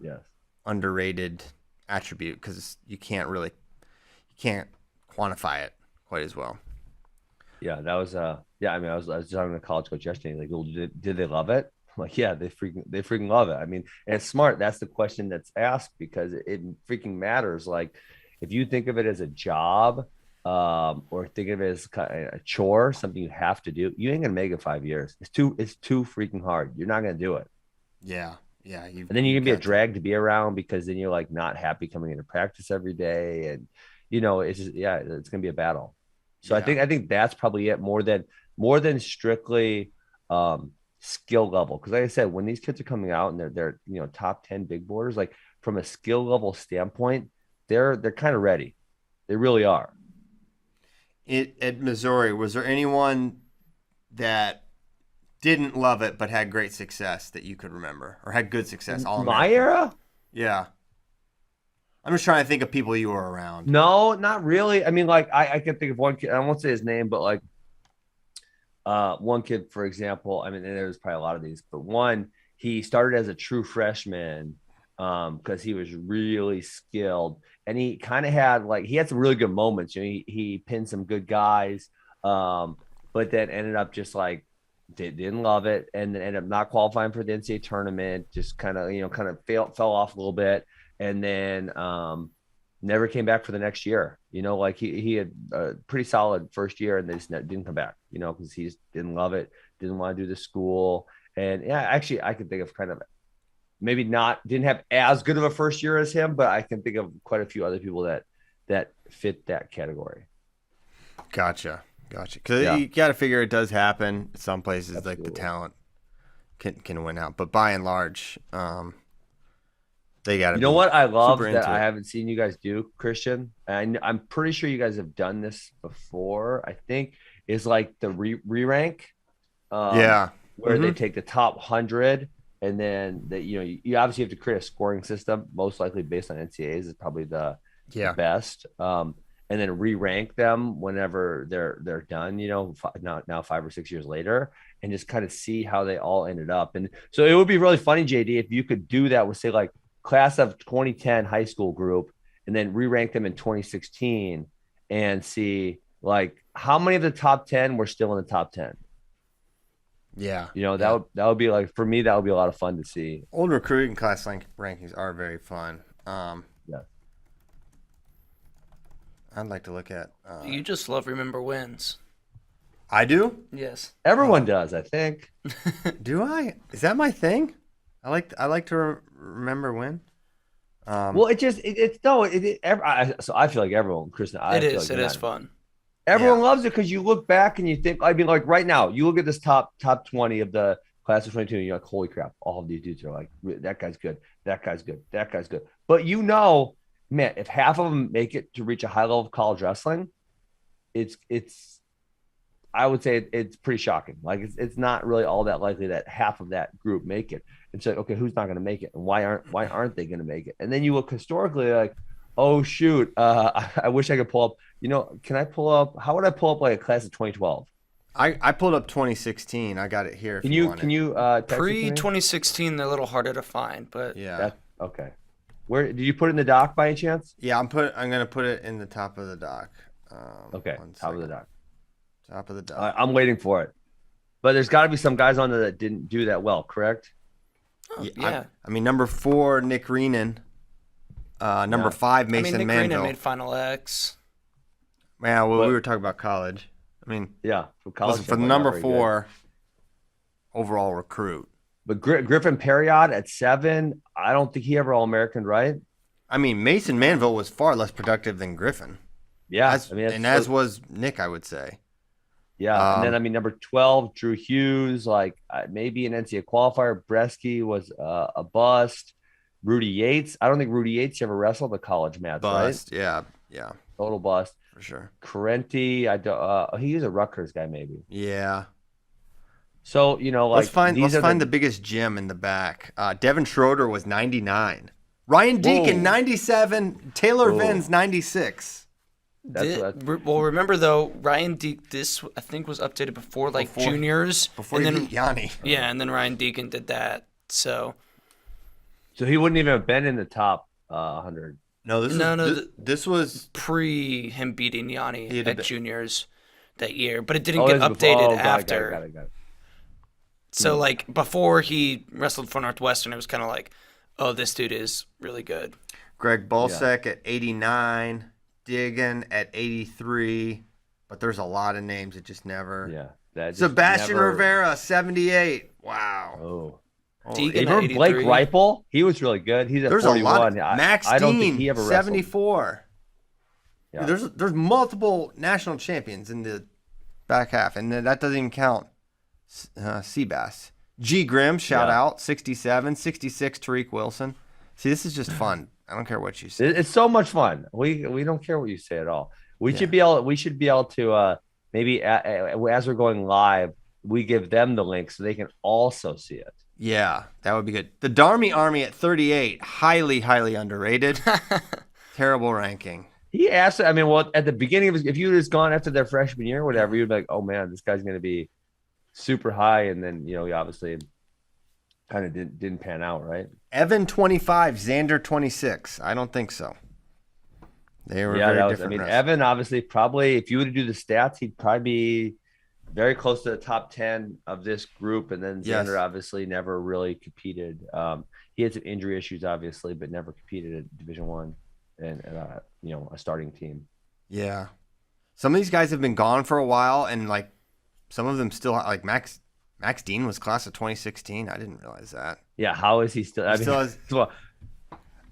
underrated attribute, because you can't quantify it quite as well. Yeah, that was I mean, I was talking to a college coach yesterday. Like, well, did they love it? I'm like, yeah, they freaking love it. I mean, and it's smart. That's the question that's asked, because it freaking matters. Like, if you think of it as a job, or think of it as a chore, something you have to do, you ain't gonna make it 5 years. It's too freaking hard. You're not gonna do it. Yeah. And then you're gonna be a drag to be around, because then you're like not happy coming into practice every day, and you know, it's just, it's gonna be a battle. So I think that's probably it, more than strictly skill level. Because like I said, when these kids are coming out and they're you know, top 10 big boarders, like from a skill level standpoint, they're kind of ready. They really are. At Missouri, was there anyone that didn't love it but had great success that you could remember, or had good success? My era? Yeah. I'm just trying to think of people you were around. No, not really. I mean, like I can think of one kid. I won't say his name, but like one kid, for example. I mean, and there's probably a lot of these, but one, he started as a true freshman because he was really skilled, and he kind of had some really good moments. You know, he pinned some good guys, but then ended up just like didn't love it, and then ended up not qualifying for the NCAA tournament. Just kind of fell off a little bit. And then never came back for the next year. You know, like he had a pretty solid first year, and they just didn't come back, you know, because he just didn't love it, didn't want to do the school. And yeah, actually, I could think of kind of maybe didn't have as good of a first year as him, but I can think of quite a few other people that fit that category. Gotcha. Because you got to figure it does happen at some places. Absolutely. Like the talent can win out, but by and large, they got to. You know what I love that I haven't seen you guys do, Christian? And I'm pretty sure you guys have done this before. I think is like the re-rank. Where they take the top 100, and then you obviously have to create a scoring system, most likely based on NCAAs is probably the best. And then re-rank them whenever they're done. You know, now 5 or 6 years later, and just kind of see how they all ended up. And so it would be really funny, JD, if you could do that with, say, like class of 2010 high school group, and then re-rank them in 2016 and see like how many of the top 10 were still in the top 10. Yeah. You know, that would be like, for me, that would be a lot of fun to see. Old recruiting class rankings are very fun. I'd like to look at. You just love remember wins. I do? Yes. Everyone does, I think. Do I? Is that my thing? I like to remember when. Well, so I feel like everyone, Kristen. It is fun. Everyone loves it because you look back and you think. I mean, like right now, you look at this top 20 of the class of 22, and you're like, holy crap! All of these dudes are like, that guy's good, that guy's good, that guy's good. But you know, man, if half of them make it to reach a high level of college wrestling, it's. I would say it's pretty shocking. Like it's not really all that likely that half of that group make it. And so, okay, who's not going to make it, and why aren't they going to make it? And then you look historically, like, oh shoot, I wish I could pull up. You know, can I pull up? How would I pull up like a class of 2012? I pulled up 2016. I got it here. Can you pre 2016? They're a little harder to find, but okay. Where did you put it in the doc by any chance? Yeah, I'm gonna put it in the top of the doc. Okay, top of the doc. Top of the doc. I'm waiting for it. But there's got to be some guys on there that didn't do that well, correct? Yeah. I mean, number 4, Nick Reenan. Number 5, Mason Nick Manville. Reenan made Final X. Yeah, well, we were talking about college. I mean, for college. For the number 4 overall recruit. But Griffin Perriott at 7, I don't think he ever All-American, right? I mean, Mason Manville was far less productive than Griffin. Yeah. As was Nick, I would say. Yeah, and then number 12, Drew Hughes, like maybe an NCAA qualifier. Bresky was a bust. Rudy Yates, I don't think Rudy Yates ever wrestled the college mats, bust, right? Yeah. Total bust. for sure. Carenti, I don't. He's a Rutgers guy, maybe. Yeah. So Let's find the biggest gym in the back. Devin Schroeder was 99. Ryan Deacon 97. Taylor Vins 96. Well, remember though, Ryan this I think was updated before juniors. Before he beat Yanni. Yeah, and then Ryan Deacon did that. So he wouldn't even have been in the top 100. This was pre him beating Yanni at juniors that year, but it didn't get updated after. Got it. So before he wrestled for Northwestern, it was kind of like, oh, this dude is really good. Greg Bolsek at 89, Diggin at 83, but there's a lot of names that just never. Yeah. Sebastian Rivera 78. Wow. Oh. Deegan Remember Blake Reipel? He was really good. He's at 41. A lot. Max Dean, I don't think he ever wrestled. 74. Yeah. There's multiple national champions in the back half, and that doesn't even count Seabass. G. Grimm, shout out, 67. 66, Tariq Wilson. See, this is just fun. I don't care what you say. It's so much fun. We don't care what you say at all. We should be able to maybe as we're going live, we give them the link so they can also see it. Yeah, that would be good. The Darmy Army at 38, highly, highly underrated. Terrible ranking. He asked, at the beginning of if you had just gone after their freshman year or whatever, you'd be like, oh man, this guy's going to be super high. And then, he obviously kind of didn't pan out, right? Evan 25, Xander 26. I don't think so. They were very different. Evan obviously probably, if you were to do the stats, he'd probably be very close to the top 10 of this group. And then Xander obviously never really competed. He had some injury issues, obviously, but never competed at Division I and a starting team. Yeah. Some of these guys have been gone for a while, and some of them still, Max Dean was class of 2016. I didn't realize that. Yeah, how is he still?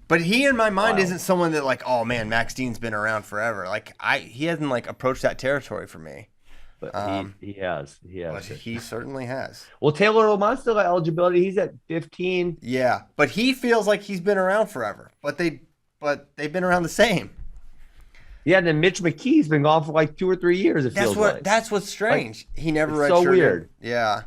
But he, in my mind, isn't someone that oh man, Max Dean's been around forever. He hasn't approached that territory for me. But he has. But he certainly has. Well, Taylor Lamont still got eligibility. He's at 15. Yeah, but he feels like he's been around forever. But they've been around the same. Yeah, and then Mitch McKee's been gone for 2 or 3 years. That's what's strange. He never redshirted. So weird. Yeah.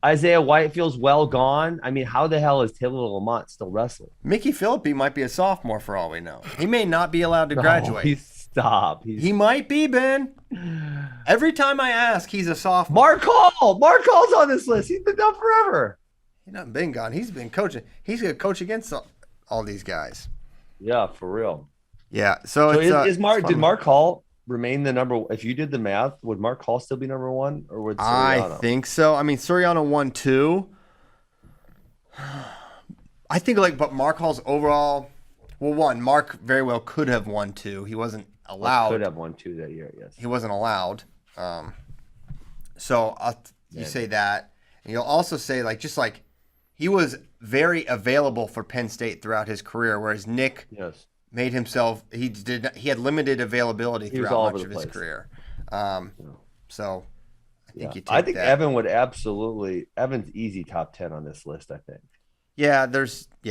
Isaiah Whitefield's well gone. how the hell is Taylor Lamont still wrestling? Mickey Philippi might be a sophomore for all we know. He may not be allowed to graduate. Stop. He might be, Ben. Every time I ask, he's a sophomore. Mark Hall. Mark Hall's on this list. He's been done forever. He's not been gone. He's been coaching. He's going to coach against all these guys. Yeah, for real. Yeah. So it's, did Mark Hall remain the number? If you did the math, would Mark Hall still be number one, or would Soriano? I think so. Soriano won 2. I think but Mark Hall's overall. Well, 1, Mark very well could have won 2. He wasn't allowed. Could have won 2 that year. Yes. He wasn't allowed. So you say that, and you'll also say he was very available for Penn State throughout his career, whereas Nick made himself. He had limited availability throughout much of his career. So I think that. Evan would absolutely. Evan's easy top 10 on this list. I think. Yeah,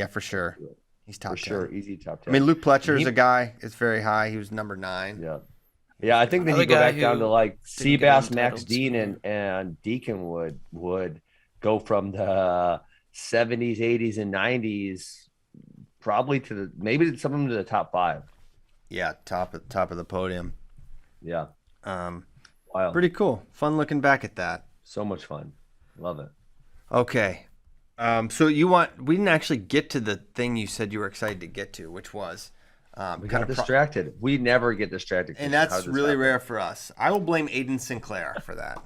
for sure. He's top 10. For sure, easy top 10. Luke Pletcher is a guy. It's very high. He was number 9. Yeah. Yeah, I think that he'd go back down to Seabass, Max Dean, and Deacon would go from the 70s, 80s, and 90s probably to maybe some of them to the top 5. Yeah, top of the podium. Yeah. Wow. Pretty cool. Fun looking back at that. So much fun. Love it. Okay. So we didn't actually get to the thing you said you were excited to get to, which was we got distracted. We never get distracted. And that's really rare for us. I will blame Aiden Sinclair for that.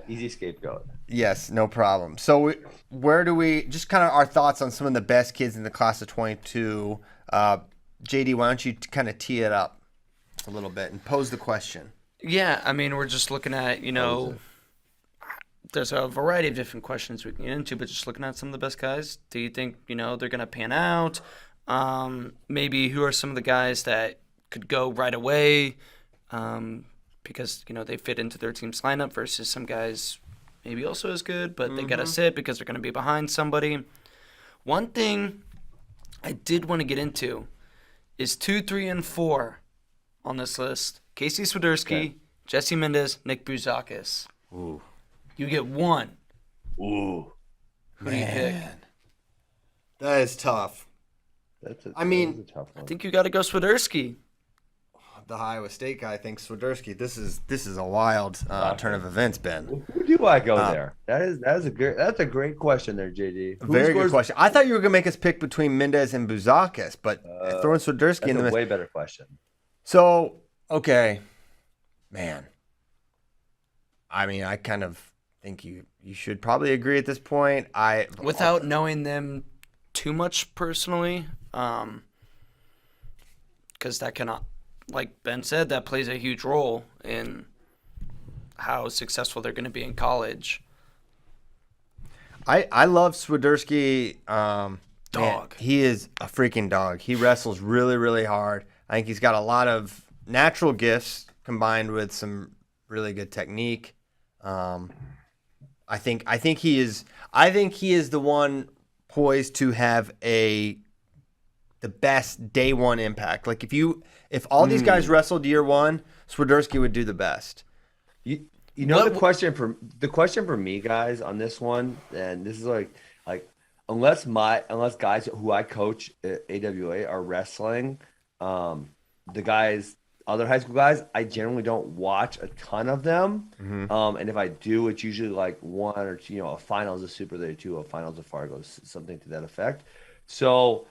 Easy scapegoat. Yes, no problem. So where do we just kind of our thoughts on some of the best kids in the class of 22? JD, why don't you kind of tee it up a little bit and pose the question? Yeah, we're just looking at, there's a variety of different questions we can get into, but just looking at some of the best guys, do you think, they're going to pan out? Maybe who are some of the guys that could go right away because, they fit into their team's lineup versus some guys maybe also as good, but they got to sit because they're going to be behind somebody. One thing I did want to get into is 2, 3, and 4 on this list. Casey Swiderski, Jesse Mendez, Nick Bouzakis. Ooh. You get 1. Ooh. Who do you pick? That is tough. That's a I mean, tough one. I think you got to go Swiderski. The Iowa State guy thinks Swiderski. This is a wild turn of events, Ben. Who do I go there? That's a great question there, JD. Very good question. I thought you were gonna make us pick between Mendez and Bouzakis, but throwing Swiderski in the That's a way better question. So okay, man. I mean, I kind of think you should probably agree at this point. Without knowing them too much personally, because that cannot, like Ben said, that plays a huge role in how successful they're going to be in college. I love Swiderski. Dog. Man, he is a freaking dog. He wrestles really, really hard. I think he's got a lot of natural gifts combined with some really good technique. I think he is the one poised to have the best day one impact. Like if all these guys wrestled year one, Swiderski would do the best. You know the question for me, guys, on this one, and this is like unless guys who I coach at AWA are wrestling, the guys, other high school guys, I generally don't watch a ton of them. And if I do, it's usually like one or two, a finals of Super League 2, a finals of Fargo, something to that effect. So,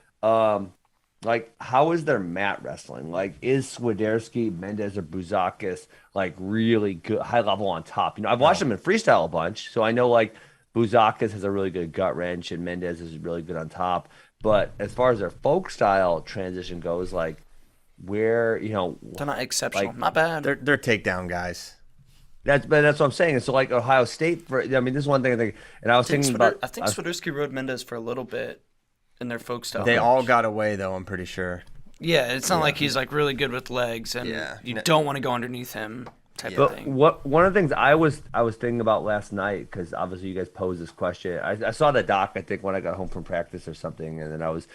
like, how is their mat wrestling? Like, is Swiderski, Mendez, or Bouzakis like really good, high level on top? I've watched them in freestyle a bunch, so I know like Bouzakis has a really good gut wrench and Mendez is really good on top. But as far as their folk style transition goes, like where they're not exceptional, like, not bad. They're takedown guys. That's what I'm saying. So like Ohio State, this is one thing I think, and I was thinking about. I think Swiderski rode Mendez for a little bit in their folk style. They all got away though. I'm pretty sure. Yeah, it's not like he's like really good with legs, and you don't want to go underneath him type of thing. One of the things I was thinking about last night, because obviously you guys posed this question. I saw the doc, I think, when I got home from practice or something, and then I was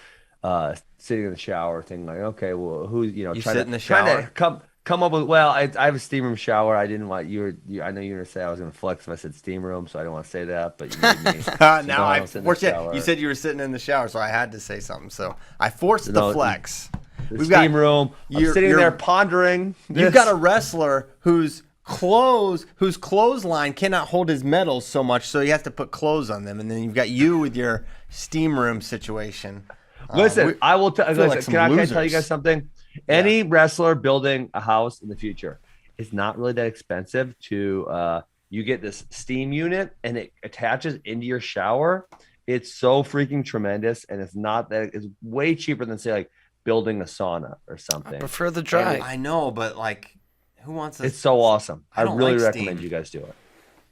sitting in the shower thinking like, okay, well, who's sit in the shower? Trying to come up with. Well, I have a steam room shower. I didn't want you. I know you were gonna say I was gonna flex if I said steam room, so I didn't want to say that. But you made me. Now I forced it. You said you were sitting in the shower, so I had to say something. So I forced the flex. We've steam room. I'm sitting there pondering. You've got a wrestler whose clothesline cannot hold his medals so much, so he has to put clothes on them, and then you've got you with your steam room situation. Listen, I will tell. Like can I tell you guys something? Any wrestler building a house in the future, it's not really that expensive to you get this steam unit and it attaches into your shower. It's so freaking tremendous, and it's way cheaper than say like building a sauna or something. I prefer the dry. I know, but like, who wants this? It's so awesome. I really like recommend steam. you guys do it.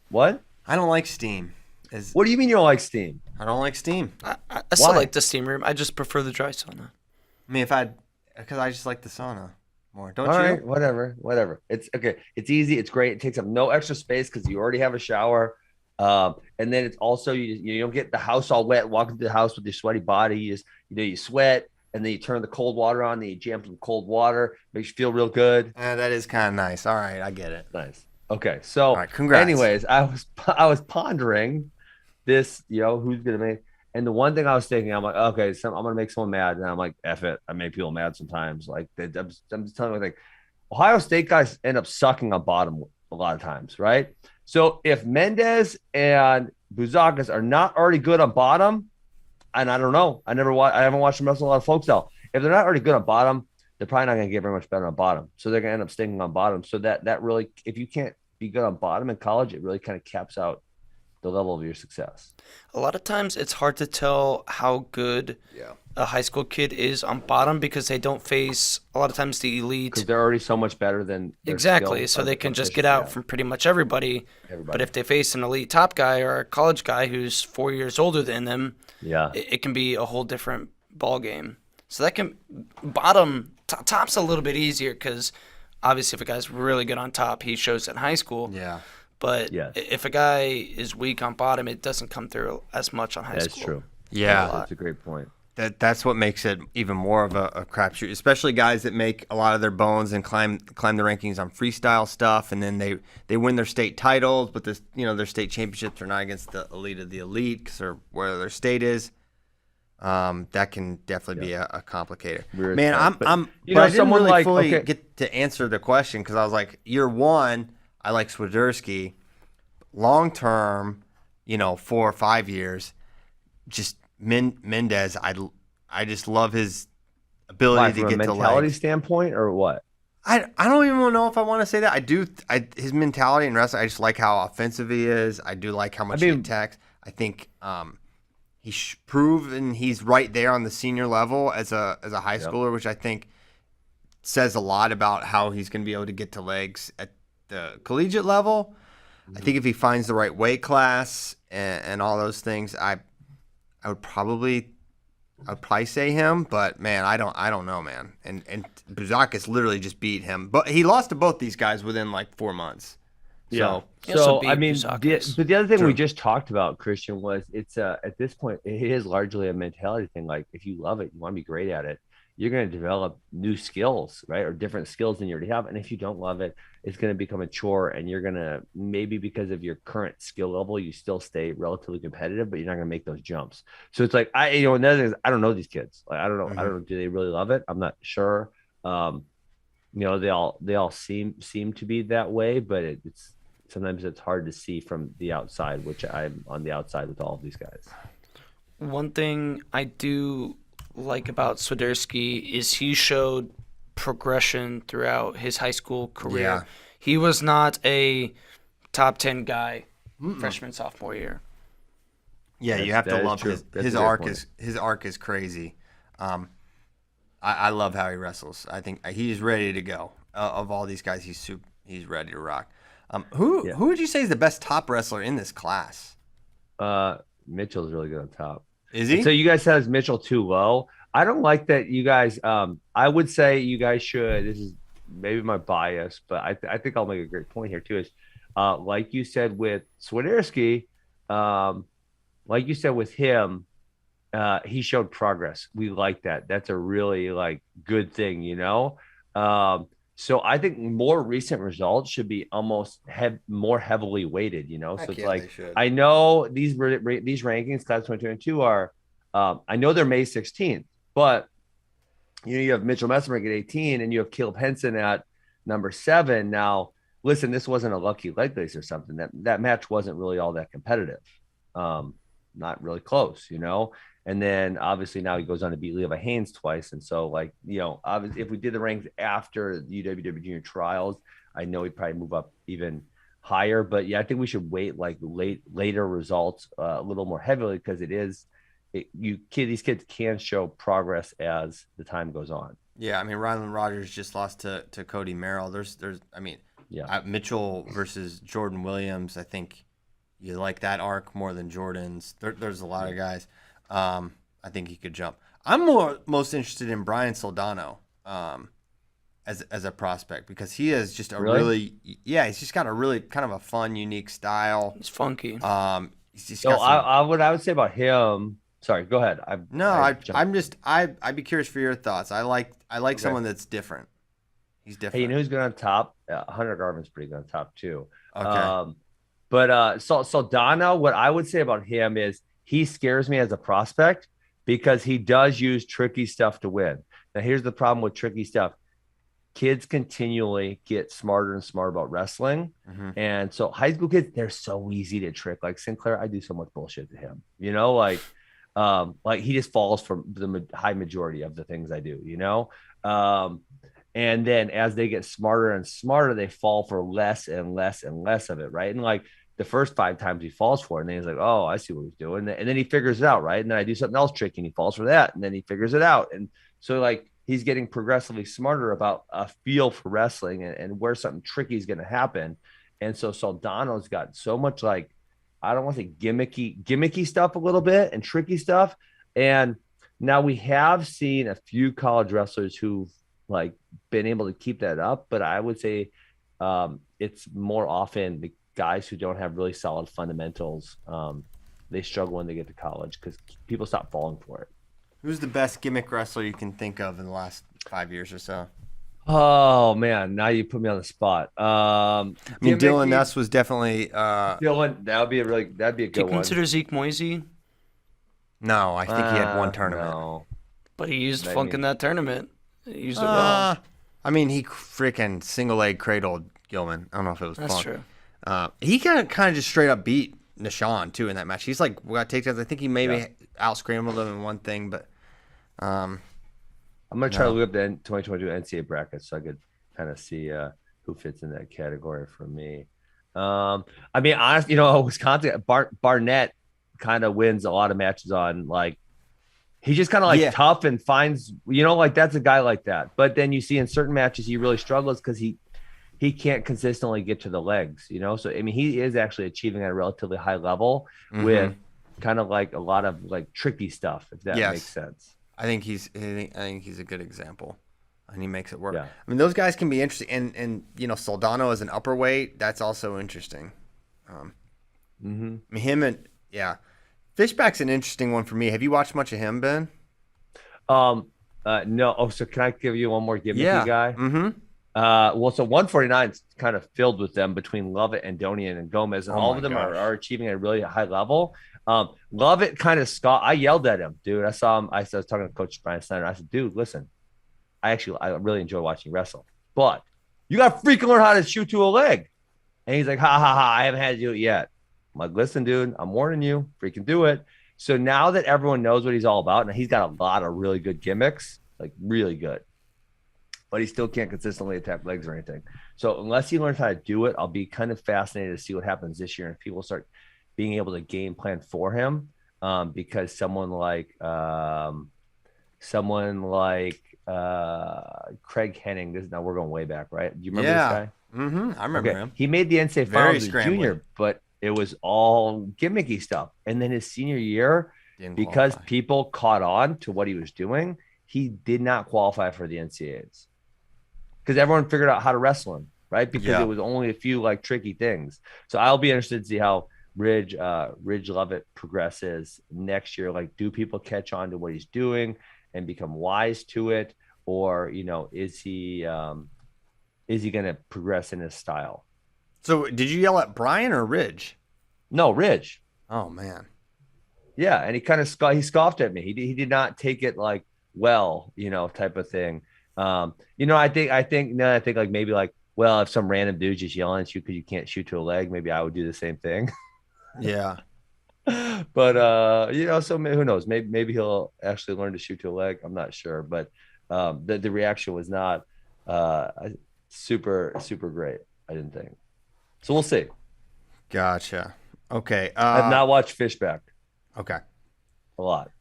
What? I don't like steam. What do you mean you don't like steam? I don't like steam. I still like the steam room. I just prefer the dry sauna. I mean, because I just like the sauna more. Don't All you? right, whatever. It's okay. It's easy. It's great. It takes up no extra space because you already have a shower. And then it's also you don't get the house all wet. Walk into the house with your sweaty body. You just you sweat, and then you turn the cold water on. Then you jam some cold water. Makes you feel real good. That is kind of nice. All right, I get it. Nice. Okay, so congrats. Anyways, I was pondering this. Who's gonna make? And the one thing I was thinking, I'm like, okay, I'm gonna make someone mad, and I'm like, F it. I make people mad sometimes. Like I'm just telling you, like Ohio State guys end up sucking on bottom a lot of times, right? So if Mendez and Bouzakis are not already good on bottom, and I don't know, I haven't watched them wrestle a lot of folk style. If they're not already good on bottom, they're probably not gonna get very much better on bottom. So they're gonna end up stinking on bottom. So that really, if you can't be good on bottom in college, it really kind of caps out the level of your success. A lot of times it's hard to tell how good a high school kid is on bottom because they don't face a lot of times the elite. Because they're already so much better than exactly, so they can just get out from pretty much everybody. But if they face an elite top guy or a college guy who's 4 years older than them, it can be a whole different ball game. So that can top's a little bit easier because obviously if a guy's really good on top, he shows it in high school. Yeah. But if a guy is weak on bottom, it doesn't come through as much on high school. That's true. Yeah. That's a great point. that's what makes it even more of a crapshoot, especially guys that make a lot of their bones and climb the rankings on freestyle stuff, and then they win their state titles, but this, their state championships are not against the elite of the elite because or where their state is. That can definitely be a complicator. Man, but I didn't really fully get to answer the question because I was like, year one, I like Swiderski. Long term, 4 or 5 years, just Mendez. I just love his ability to get to legs. From a mentality standpoint, or what? I don't even know if I want to say that. I do. His mentality in wrestling, I just like how offensive he is. I do like how much he attacks. I think he's proven he's right there on the senior level as a high schooler, which I think says a lot about how he's going to be able to get to legs at the collegiate level. I think if he finds the right weight class and all those things, I would probably say him, but man, I don't know, man. And Buzakis literally just beat him, but he lost to both these guys within like 4 months. So I mean, but the other thing we just talked about, Christian, was it's at this point it is largely a mentality thing. Like if you love it, you want to be great at it, you're going to develop new skills, right? Or different skills than you already have. And if you don't love it, it's going to become a chore, and you're going to, maybe because of your current skill level, you still stay relatively competitive, but you're not going to make those jumps. So it's like, another thing is, I don't know these kids. Like, I don't know. Mm-hmm. I don't know. Do they really love it? I'm not sure. They all seem to be that way, but it's sometimes it's hard to see from the outside, which I'm on the outside with all of these guys. One thing I do like about Swiderski is he showed progression throughout his high school career. Yeah. He was not a top 10 guy freshman, sophomore year. Yeah, you have to love his arc is crazy. I love how he wrestles. I think he's ready to go. Of all these guys, he's ready to rock. Who would you say is the best top wrestler in this class? Mitchell's really good on top. Is he? So you guys said Mitchell too low. I don't like that you guys. I would say you guys should. This is maybe my bias, but I think I'll make a great point here too. Is like you said with Swiderski, like you said with him, he showed progress. We like that. That's a really good thing, So I think more recent results should be almost more heavily weighted, So it's like, I know these rankings, class 2022 are, I know they're May 16th, but you have Mitchell Messerich at 18 and you have Caleb Henson at number 7. Now, listen, this wasn't a lucky leg race or something. That match wasn't really all that competitive. Not really close, And then obviously now he goes on to beat Levi Haynes twice. And so obviously if we did the ranks after the UWW junior trials, I know he'd probably move up even higher, but yeah, I think we should wait later results a little more heavily because these kids can show progress as the time goes on. Yeah. I mean, Ryland Rogers just lost to Cody Merrill. Mitchell versus Jordan Williams. I think you like that arc more than Jordan's. There's a lot of guys. I think he could jump. I'm most interested in Brian Soldano as a prospect because he is just he's just got a really kind of a fun, unique style. He's funky. He's just I would say about him. Sorry, go ahead. I'd be curious for your thoughts. I like someone that's different. He's different. Hey, you know who's good on top? Hunter Garvin's pretty good on top too. Okay. But Soldano, what I would say about him is he scares me as a prospect because he does use tricky stuff to win. Now, here's the problem with tricky stuff. Kids continually get smarter and smarter about wrestling. Mm-hmm. And so high school kids, they're so easy to trick. Like Sinclair, I do so much bullshit to him, he just falls for the high majority of the things I do, and then as they get smarter and smarter, they fall for less and less and less of it. Right. And the first 5 times he falls for it, and then he's like, oh, I see what he's doing. And then he figures it out, right? And then I do something else tricky, and he falls for that, and then he figures it out. And so, he's getting progressively smarter about a feel for wrestling and where something tricky is going to happen. And so Soldano's got so much, I don't want to say gimmicky stuff a little bit and tricky stuff. And now we have seen a few college wrestlers who've, been able to keep that up. But I would say it's more often the guys who don't have really solid fundamentals, they struggle when they get to college because people stop falling for it. Who's the best gimmick wrestler you can think of in the last 5 years or so? Oh man, now you put me on the spot. I mean, Dylan Ness was definitely. Dylan, that'd be a good Do you one. consider Zeke Moisey? No, I think he had one tournament. No. But he used Funk in that tournament. He used it well. I mean, he freaking single leg cradled Gilman. I don't know if it was That's Funk. true. He kind of just straight up beat Nishan too in that match. He's like got takedowns. I think he maybe out scrambled him in one thing, but I'm gonna try to look up the 2022 NCAA bracket so I could kind of see who fits in that category for me. I mean, honestly, Wisconsin Barnett kind of wins a lot of matches on like he's just kind of like tough and finds like that's a guy like that. But then you see in certain matches he really struggles because he can't consistently get to the legs. So I mean he is actually achieving at a relatively high level with kind of like a lot of like tricky stuff, if that makes sense. I think he's a good example, and he makes it work. Yeah. I mean, those guys can be interesting, and Soldano as an upper weight, that's also interesting. I mean, him and Fishback's an interesting one for me. Have you watched much of him, Ben? No. Oh, so can I give you one more gimmicky guy? Well, so 149's kind of filled with them between Lovett and Donian and Gomez, and all of them are achieving at a really high level. Lovett kind of I yelled at him, dude. I saw him. I was talking to Coach Brian Snyder. I said, dude, listen, I really enjoy watching you wrestle, but you got to freaking learn how to shoot to a leg. And he's like, ha ha ha, I haven't had to do it yet. I'm like, listen, dude, I'm warning you, freaking do it. So now that everyone knows what he's all about, and he's got a lot of really good gimmicks, like really good, but he still can't consistently attack legs or anything. So unless he learns how to do it, I'll be kind of fascinated to see what happens this year. And people start being able to game plan for him because someone like Craig Henning, now we're going way back, right? Do you remember this guy? I remember him. He made the NCAA finals as junior, but it was all gimmicky stuff. And then his senior year, because people caught on to what he was doing, he did not qualify for the NCAAs because everyone figured out how to wrestle him, right? Because it was only a few like tricky things. So I'll be interested to see how Ridge Lovett progresses next year. Like, do people catch on to what he's doing and become wise to it, or is he going to progress in his style? So, did you yell at Brian or Ridge? No, Ridge. Oh man, yeah, and he kind of scoffed at me. He did not take it like type of thing. I think like maybe like, well, if some random dude's just yelling at you because you can't shoot to a leg, maybe I would do the same thing. Yeah. But so who knows? Maybe he'll actually learn to shoot to a leg. I'm not sure, but the reaction was not super great, I didn't think. So we'll see. Gotcha. Okay. I've not watched Fishback. Okay. A lot.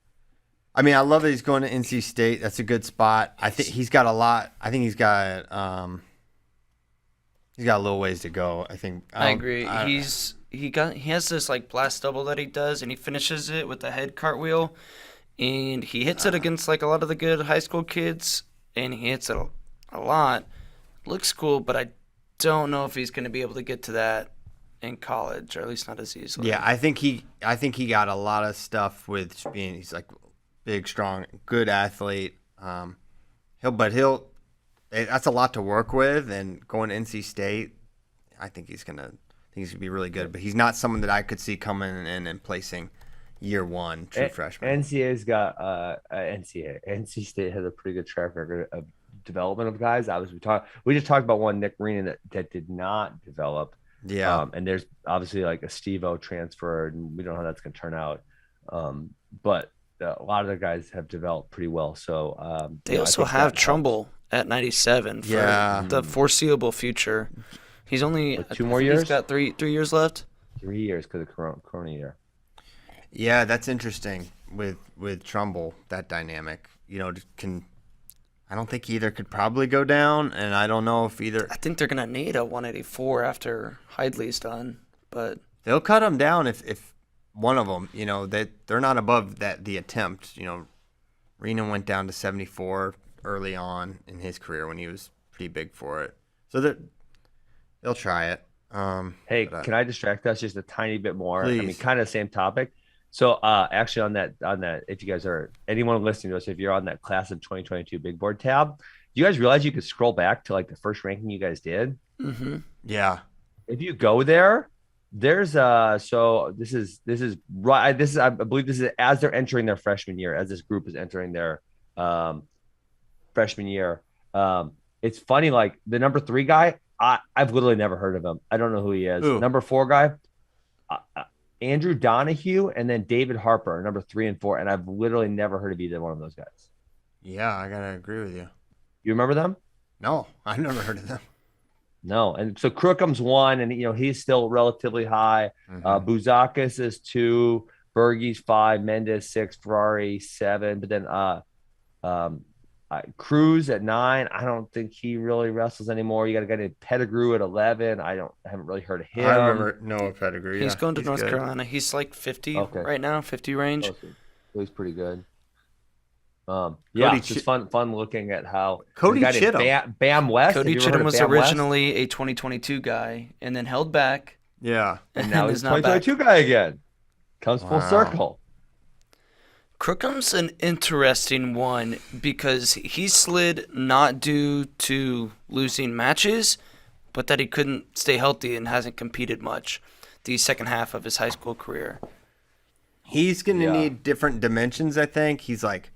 I mean, I love that he's going to NC State. That's a good spot. I think he's got a lot. I think he's got a little ways to go. I think. I agree. He has this like blast double that he does, and he finishes it with a head cartwheel, and he hits it against like a lot of the good high school kids, and he hits it a lot. Looks cool, but I don't know if he's going to be able to get to that in college, or at least not as easily. Yeah, I think he got a lot of stuff with being. He's like big, strong, good athlete. That's a lot to work with, and going to NC State, I think he's gonna be really good. But he's not someone that I could see coming in and placing year one true freshman. NCA's got NC State has a pretty good track record of development of guys. We just talked about one, Nick Reenan, that did not develop. Yeah. And there's obviously like a Steve-O transfer, and we don't know how that's going to turn out. But a lot of the guys have developed pretty well. So they also have Trumbull at 97 for the foreseeable future. He's only 2 more years. He's got three years left. 3 years because of Corona year. Yeah, that's interesting with Trumbull, that dynamic. I don't think either could probably go down, and I don't know if either. I think they're gonna need a 184 after Hidley's done, but they'll cut him down if one of them, they're not above the attempt. Reno went down to 74 early on in his career when he was pretty big for it, so they'll try it. Hey, can I distract us just a tiny bit more? Please. I mean, kind of same topic. So actually on that, if you guys are anyone listening to us, if you're on that class of 2022 big board tab, do you guys realize you could scroll back to like the first ranking you guys did? Mm-hmm. Yeah. If you go there, there's so this is right. I believe this is as they're entering their freshman year, as this group is entering their freshman year. It's funny, like the number 3 guy, I've literally never heard of him. I don't know who he is. Ooh. Number 4 guy, Andrew Donahue, and then David Harper, number 3 and 4, and I've literally never heard of either one of those guys. Yeah, I gotta agree with you. You remember them? No, I never heard of them. No, and so Crookam's 1, and he's still relatively high. Mm-hmm. Bouzakis is 2, Bergie's 5, Mendes 6, Ferrari 7, but then Cruz at 9. I don't think he really wrestles anymore. You got a guy named Pettigrew at 11. I haven't really heard of him. I remember Noah Pettigrew. He's going to North good. Carolina. He's like 50 right now, 50 range. Oh, so he's pretty good. Cody It's just fun looking at how Cody the guy named Chittum. Bam West. Cody Have you ever heard Chittum of was Bam West? originally a 2022 guy and then held back. Yeah. And now he's is not back. 2022 guy again. Comes full Wow. circle. Crookam's an interesting one because he slid not due to losing matches, but that he couldn't stay healthy and hasn't competed much the second half of his high school career. He's going to need different dimensions, I think. He's like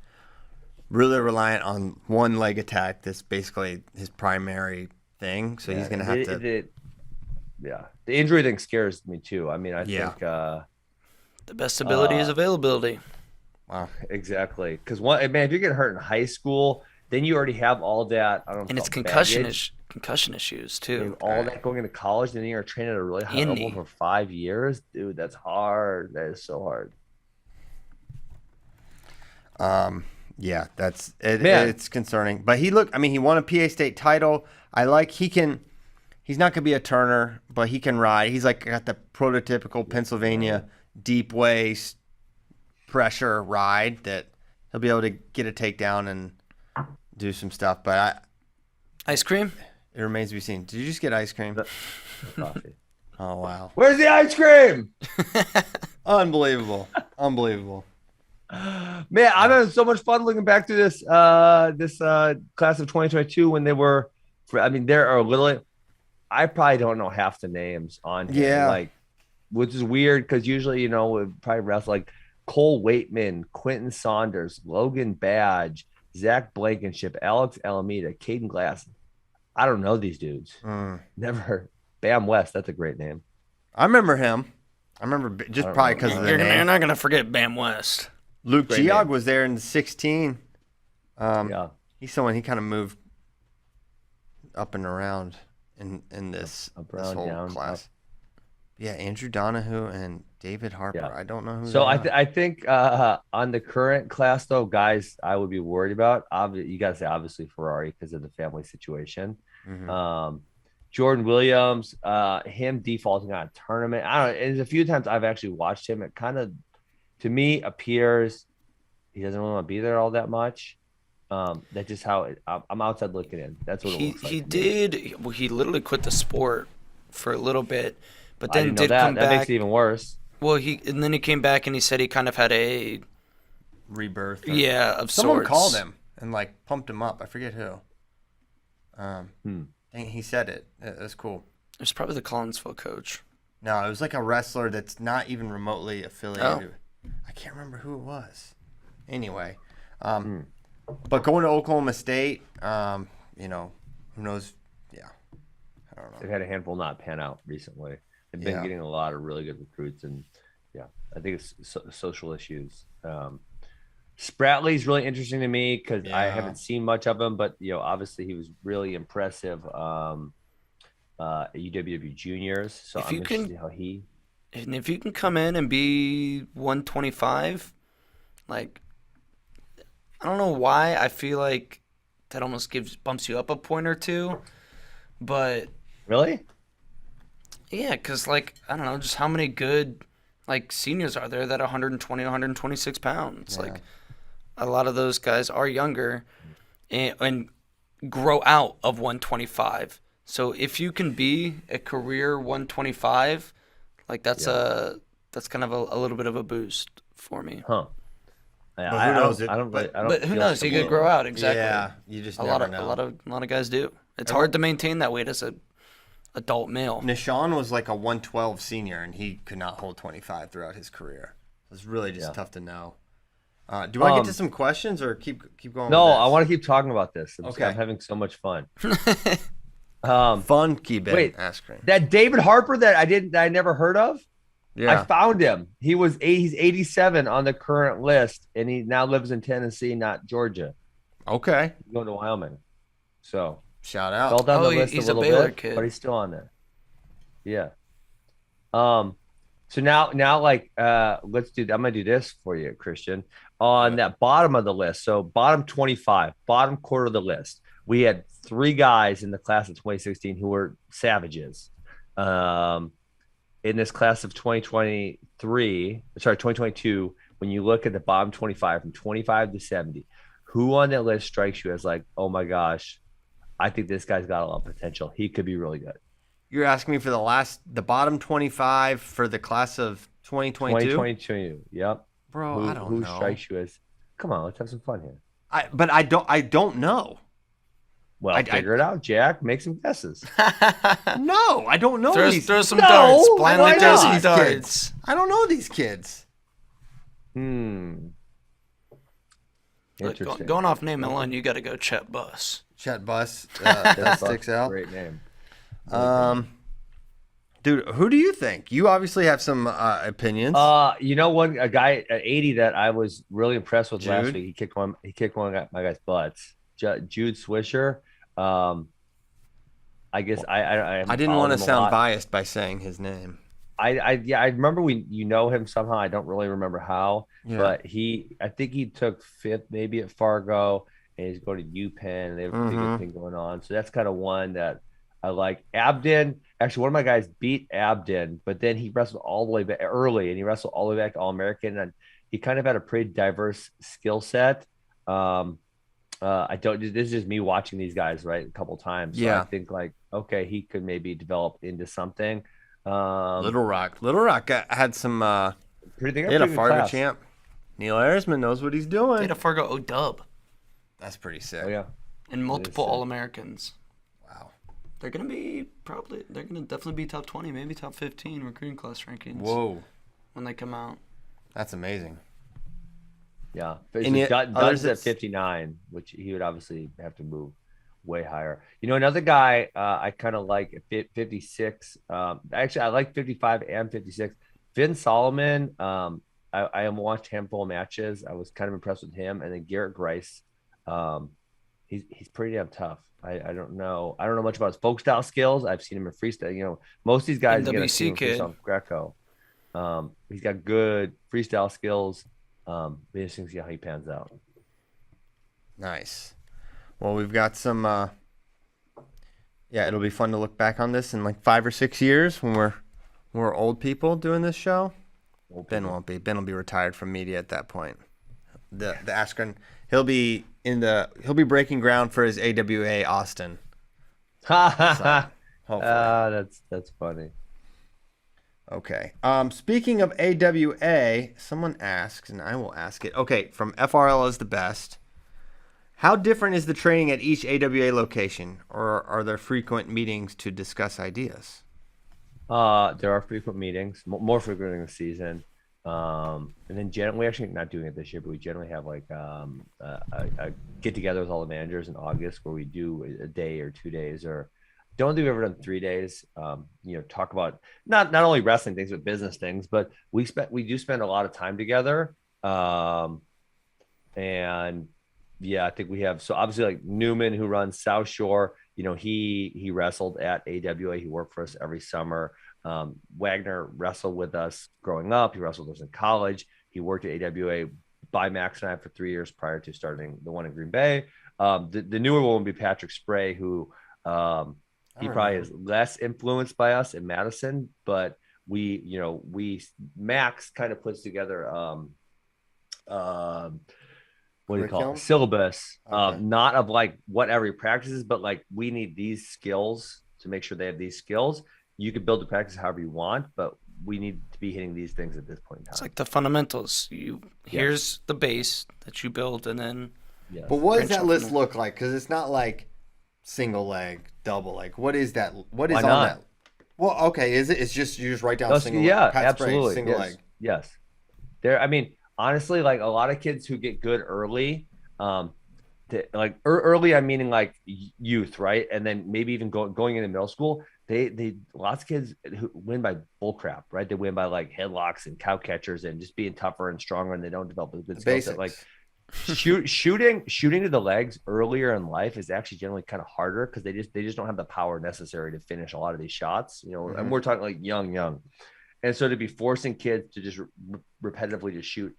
really reliant on one leg attack. That's basically his primary thing. So he's going to have to. The injury thing scares me too. I mean, I think. The best ability is availability. Wow. Exactly. Because if you're getting hurt in high school, then you already have all that. I don't know. And it's concussion issues too. All that going into college, then you're training at a really high level for 5 years. Dude, that's hard. That is so hard. Yeah, that's it. It's concerning. But he won a PA state title. He's not gonna be a Turner, but he can ride. He's like got the prototypical Pennsylvania deep waist pressure ride that he'll be able to get a takedown and do some stuff. But ice cream? It remains to be seen. Did you just get ice cream? Coffee. Oh wow. Where's the ice cream? Unbelievable. Man, I've had so much fun looking back to this class of 2022 when they were. There are literally. I probably don't know half the names on here. Yeah. Which is weird because usually we probably wrestle like Cole Waitman, Quentin Saunders, Logan Badge, Zach Blankenship, Alex Alameda, Caden Glass. I don't know these dudes. Never heard. Bam West. That's a great name. I remember him. Probably because of the name. You're not gonna forget Bam West. Luke Great Geog name. was there in 16. He's someone he kind of moved up and around in this whole down, class. Yeah, Andrew Donahue and David Harper. Yeah. I don't know who. So they are. I think on the current class though, guys, I would be worried about. You got to say obviously Ferrari because of the family situation. Mhm. Jordan Williams, him defaulting on a tournament. I don't know. There's a few times I've actually watched him. It kind of, to me, appears he doesn't really want to be there all that much. That's just how I'm outside looking in. That's what it looks like. He literally quit the sport for a little bit, but then come back. That makes it even worse. Well, and then he came back and he said he kind of had a rebirth. of Someone sorts. called him and pumped him up. I forget who. He said it. That's cool. It was probably the Collinsville coach. No, it was like a wrestler that's not even remotely affiliated. I can't remember who it was. Anyway, but going to Oklahoma State, who knows? Yeah, I don't know. They've had a handful not pan out recently. They've been getting a lot of really good recruits, and I think it's social issues. Spratley's really interesting to me because I haven't seen much of him, but obviously he was really impressive at UWW juniors. So I'm interested in how he. And if you can come in and be 125, I don't know why I feel like that almost bumps you up a point or two, but really, yeah, because I don't know, just how many good seniors are there that are 120, 126 pounds? Yeah. A lot of those guys are younger and grow out of 125. So if you can be a career 125, that's kind of a little bit of a boost. for me. Huh. But I who knows? don't But who feel knows? He could similar. grow out. Exactly. Yeah, you just A never lot know. of guys do. It's hard to maintain that weight as a adult male. Nishan was like a 112 senior, and he could not hold 25 throughout his career. It's really just tough to know. Do I get to some questions or keep going? No, with I want to keep talking about this. Okay. I'm having so much fun. fun. Keep it. Wait, Asking. that David Harper that I never heard of. Yeah. I found him. He's 87 on the current list, and he now lives in Tennessee, not Georgia. Okay. He's going to Wyoming. So Shout out. fell down the list he's a a little Baylor bit, kid. but he's still on there. Yeah. So now like let's do. I'm gonna do this for you, Christian. On that bottom of the list, so bottom 25, bottom quarter of the list, we had 3 guys in the class of 2016 who were savages. In this class of 2022, when you look at the bottom 25 from 25 to 70, who on that list strikes you as like, oh my gosh, I think this guy's got a lot of potential. He could be really good. You're asking me for the bottom 25 for the class of 2022? 2022, yep. Bro, I don't know. Who strikes you as, come on, let's have some fun here. I don't know. Well, figure it out, Jack. Make some guesses. No, I don't know these. Throw some No, darts. why Blindly throw not? some These darts. kids. I don't know these kids. Look, Interesting. going off name alone, you got to go Chet Bus. Chet Bus, that sticks out. Great name. Dude, who do you think? You obviously have some opinions. You know what? A guy at 80 that I was really impressed with last Jude? week. He kicked one of my guys' butts. Jude Swisher. I guess I didn't want to sound biased by saying his name. I remember you know him somehow. I don't really remember how, Yeah. but I think he took 5th maybe at Fargo, and he's going to UPenn. And they have a pretty good thing going on. So that's kind of one that I like. Abden, actually, one of my guys beat Abden, but then he wrestled all the way back early, and he wrestled all the way back to All-American, and he kind of had a pretty diverse skill set. This is just me watching these guys, right, a couple times. So I think like, okay, he could maybe develop into something. Little Rock had some. They had a Fargo champ. Neil Arisman knows what he's They doing. had a Fargo O-Dub That's pretty sick. Oh yeah, and multiple sick. All-Americans. Wow. They're gonna definitely be top 20, maybe top 15 recruiting class rankings. Whoa, When they come out. that's amazing. yeah. And yet Dunn's others at it's- 59, which he would obviously have to move way higher. You know, another guy I kind of like at 56. Actually, I like 55 and 56. Finn Solomon. I watched a handful of matches. I was kind of impressed with him, and then Garrett Grice. He's pretty damn tough. I don't know much about his folk style skills. I've seen him in freestyle. You know, most of these guys get NWC kid. freestyle Greco. He's got good freestyle skills. Be interesting to see how he pans out. Nice. Well, we've got some. It'll be fun to look back on this in like 5 or 6 years when we're old people doing this show. Ben won't be. Ben will be retired from media at that point. The Askren, he'll be breaking ground for his AWA Austin. Hopefully. That's funny. Okay. Speaking of AWA, someone asks, and I will ask it. Okay, from FRL is the best. How different is the training at each AWA location, or are there frequent meetings to discuss ideas? There are frequent meetings, more frequent in the season. And then we're actually not doing it this year, but we generally have like a get together with all the managers in August where we do a day or 2 days, or don't think we've ever done 3 days. Talk about not only wrestling things but business things. But we do spend a lot of time together. And yeah, I think we have, so obviously like Newman, who runs South Shore, he wrestled at AWA. He worked for us every summer. Wagner wrestled with us growing up. He wrestled with us in college. He worked at AWA by Max and I for 3 years prior to starting the one in Green Bay. The newer one would be Patrick Spray, who he probably is less influenced by us in Madison, but Max kind of puts together what do you call it? Syllabus, not of like what every practice is, but like we need these skills to make sure they have these skills. You can build the practice however you want, but we need to be hitting these things at this point in time. It's like the fundamentals. Here's the base that you build, and then. Yes. But what does that list look like? Because it's not like single leg, double leg. What is that? What is Why on not? that? Well, okay. Is it? It's just you just write down single. Yeah, leg, pat spray, absolutely. single Yes. leg. Yes. I mean, honestly, like a lot of kids who get good early, early, I'm meaning like youth, right? And then maybe even going into middle school, they lots of kids who win by bull crap, right? They win by like headlocks and cow catchers and just being tougher and stronger, and they don't develop a good skill set. Like shooting to the legs earlier in life is actually generally kind of harder because they just don't have the power necessary to finish a lot of these shots, and we're talking like young. And so to be forcing kids to just repetitively just shoot.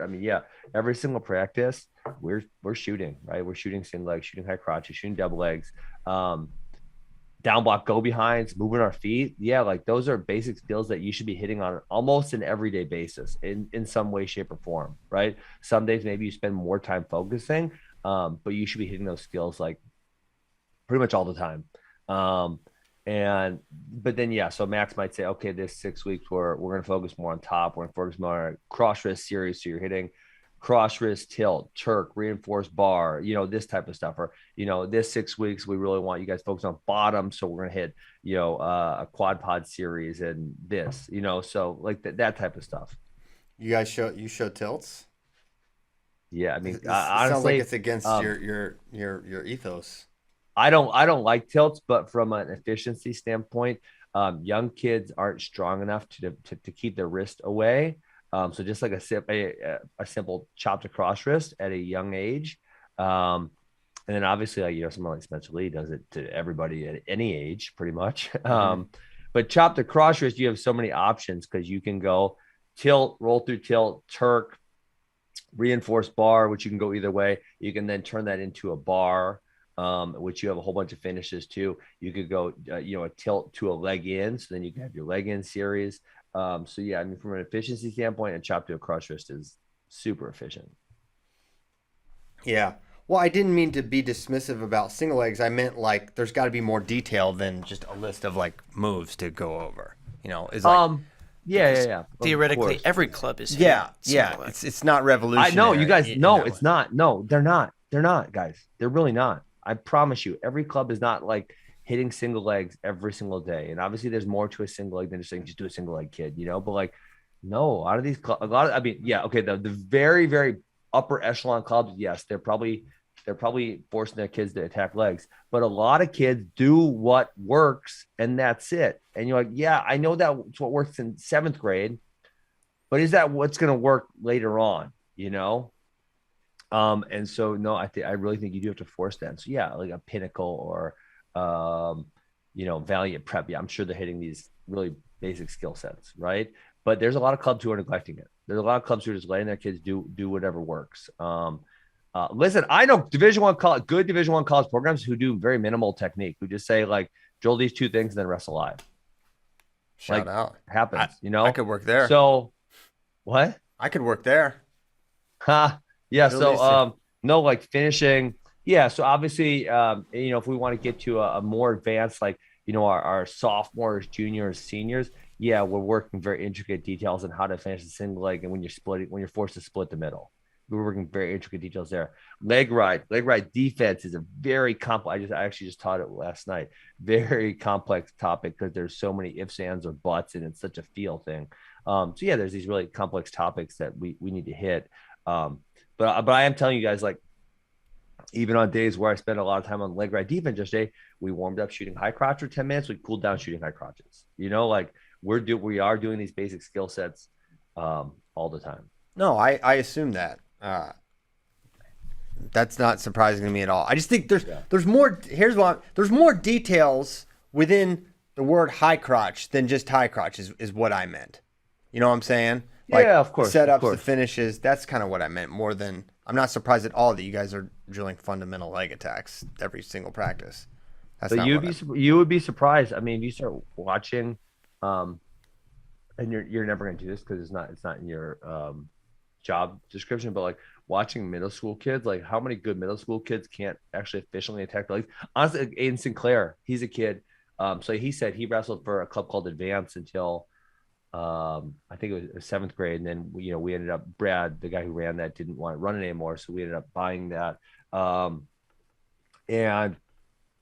I mean, yeah, every single practice we're shooting, right? We're shooting single legs, shooting high crotches, shooting double legs, down block, go behinds, moving our feet. Yeah, like those are basic skills that you should be hitting on almost an everyday basis in some way, shape, or form, right? Some days maybe you spend more time focusing, but you should be hitting those skills like pretty much all the time. But then, yeah, so Max might say, okay, this 6 weeks we're going to focus more on top. We're going to focus more on cross wrist series. So you're hitting cross wrist tilt, Turk, reinforced bar, this type of stuff. Or, this 6 weeks, we really want you guys focus on bottom. So we're going to hit, a quad pod series and this, so like that type of stuff. You guys show tilts? Yeah. I mean, It honestly, sounds like it's against your ethos. I don't like tilts, but from an efficiency standpoint, young kids aren't strong enough to keep their wrist away. So just like a simple chop to cross wrist at a young age. And then obviously, like, someone like Spencer Lee does it to everybody at any age, pretty much. But chop to cross wrist, you have so many options because you can go tilt, roll through tilt, Turk, reinforced bar, which you can go either way. You can then turn that into a bar, which you have a whole bunch of finishes too. You could go, a tilt to a leg in. So then you can have your leg in series. So yeah, I mean, from an efficiency standpoint, a chop to a cross wrist is super efficient. Yeah. Well, I didn't mean to be dismissive about single legs. I meant like there's got to be more detail than just a list of like moves to go over. Is like yeah. Theoretically, every club is yeah. legs. It's not revolutionary. I know you guys. No, it's not. No, they're not. They're not, guys. They're really not. I promise you, every club is not like hitting single legs every single day. And obviously there's more to a single leg than just saying, just do a single leg, kid, but like, no, out of these clubs, the very, very upper echelon clubs, yes, they're probably forcing their kids to attack legs, but a lot of kids do what works and that's it. And you're like, yeah, I know that's what works in 7th grade, but is that what's going to work later on, And so, no, I really think you do have to force that. So yeah, like a Pinnacle or, Valiant Prep. Yeah, I'm sure they're hitting these really basic skill sets, right? But there's a lot of clubs who are neglecting it. There's a lot of clubs who are just letting their kids do whatever works. Listen, I know good Division I college programs who do very minimal technique, who just say like drill these 2 things and then wrestle live. Shout out. Happens, I could work there. So what? I could work there. Yeah. So no, like finishing. Yeah. So obviously, if we want to get to a more advanced, like, our sophomores, juniors, seniors, yeah, we're working very intricate details on how to finish the single leg. And when you're forced to split the middle, we're working very intricate details there. Leg ride defense is a very complex. I actually just taught it last night. Very complex topic because there's so many ifs, ands, or buts, and it's such a feel thing. So yeah, there's these really complex topics that we need to hit. But I am telling you guys, like, even on days where I spend a lot of time on leg ride defense, yesterday we warmed up shooting high crotch for 10 minutes. We cooled down shooting high crotches. Like we are doing these basic skill sets all the time. No, I assume that. That's not surprising to me at all. I just think there's more. There's more details within the word high crotch than just high crotch is what I meant. You know what I'm saying? Like, yeah, of course. Setups, the finishes. That's kind of what I meant more than. I'm not surprised at all that you guys are drilling fundamental leg attacks every single practice. That's so you would be surprised. I mean, if you start watching, and you're never going to do this because it's not in your job description, but like watching middle school kids, like how many good middle school kids can't actually efficiently attack the legs? Honestly, Aiden Sinclair, he's a kid. So he said he wrestled for a club called Advance until I think it was 7th grade. And then, we ended up, Brad, the guy who ran that, didn't want to run it anymore. So we ended up buying that.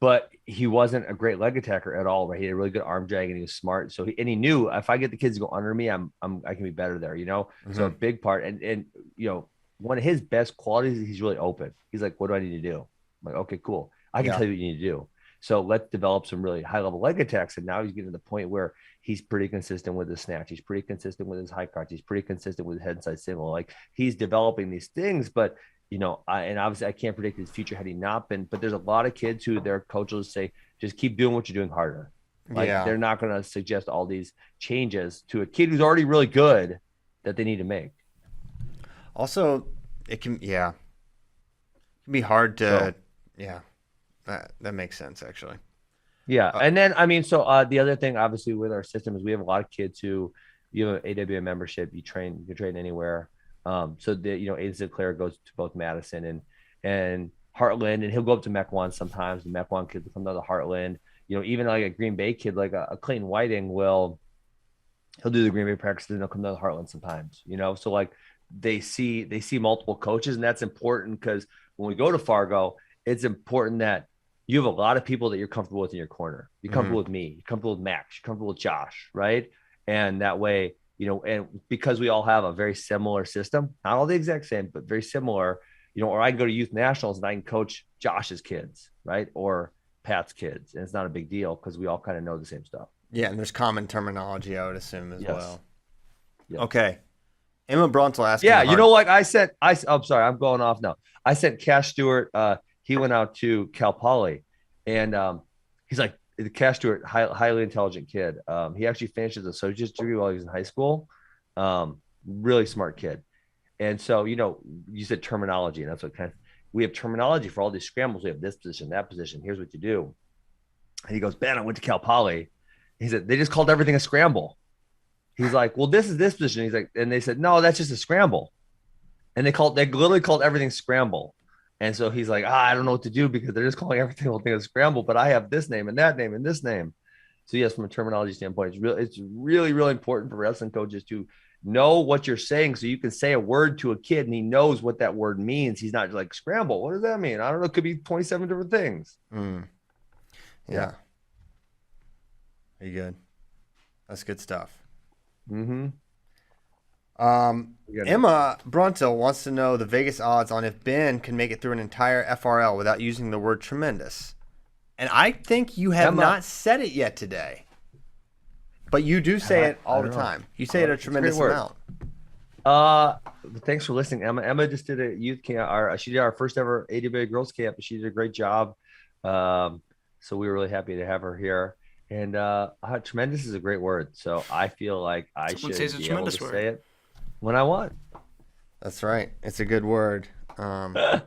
But he wasn't a great leg attacker at all, right? He had a really good arm drag and he was smart. So he knew if I get the kids to go under me, I can be better there, So a big part. And one of his best qualities is he's really open. He's like, what do I need to do? I'm like, okay, cool. I can tell you what you need to do. So let's develop some really high level leg attacks. And now he's getting to the point where he's pretty consistent with his snatch. He's pretty consistent with his high crotch. He's pretty consistent with his head side single. Like he's developing these things, but and obviously I can't predict his future had he not been, but there's a lot of kids who their coaches say, just keep doing what you're doing harder. Like they're not going to suggest all these changes to a kid who's already really good that they need to make. Also, it can be hard to, that makes sense actually. Yeah. And then, the other thing, obviously with our system is we have a lot of kids who you have an AWA membership, you can train anywhere. So Aiden Sinclair goes to both Madison and Heartland, and he'll go up to Mech 1 sometimes. The Mech 1 kids will come down to Heartland. Even like a Green Bay kid, like a Clayton Whiting he'll do the Green Bay practices and he'll come down to Heartland sometimes, So like they see multiple coaches, and that's important because when we go to Fargo, it's important that you have a lot of people that you're comfortable with in your corner. You're comfortable with me, you're comfortable with Max, you're comfortable with Josh, right? And that way, and because we all have a very similar system, not all the exact same, but very similar, or I can go to youth nationals and I can coach Josh's kids, right? Or Pat's kids. And it's not a big deal because we all kind of know the same stuff. Yeah. And there's common terminology, I would assume as well. Yes. Okay. Emma Brontel asking. Yeah. I'm sorry, I'm going off now. I sent Cash Stewart. He went out to Cal Poly and he's like, the Cash Stewart, highly intelligent kid. He actually finished his associate's degree while he was in high school. Really smart kid. And so, you said terminology, and that's what we have terminology for all these scrambles. We have this position, that position. Here's what you do. And he goes, Ben, I went to Cal Poly. He said, they just called everything a scramble. He's like, well, this is this position. He's like, and they said, no, that's just a scramble. And they literally called everything scramble. And so he's like, I don't know what to do because they're just calling everything whole thing a scramble, but I have this name and that name and this name. So yes, from a terminology standpoint, it's really, really important for wrestling coaches to know what you're saying so you can say a word to a kid and he knows what that word means. He's not like scramble. What does that mean? I don't know. It could be 27 different things. Yeah. Very good. That's good stuff. Mm-hmm. Emma Brontel wants to know the Vegas odds on if Ben can make it through an entire FRL without using the word tremendous. And I think you have not said it yet today. But you do say it all the time. You say it a tremendous amount. Thanks for listening, Emma. Emma just did a youth camp. She did our first ever AWA girls camp. She did a great job. So we were really happy to have her here. And tremendous is a great word. So I feel like I should be able to say it when I want. That's right. It's a good word. I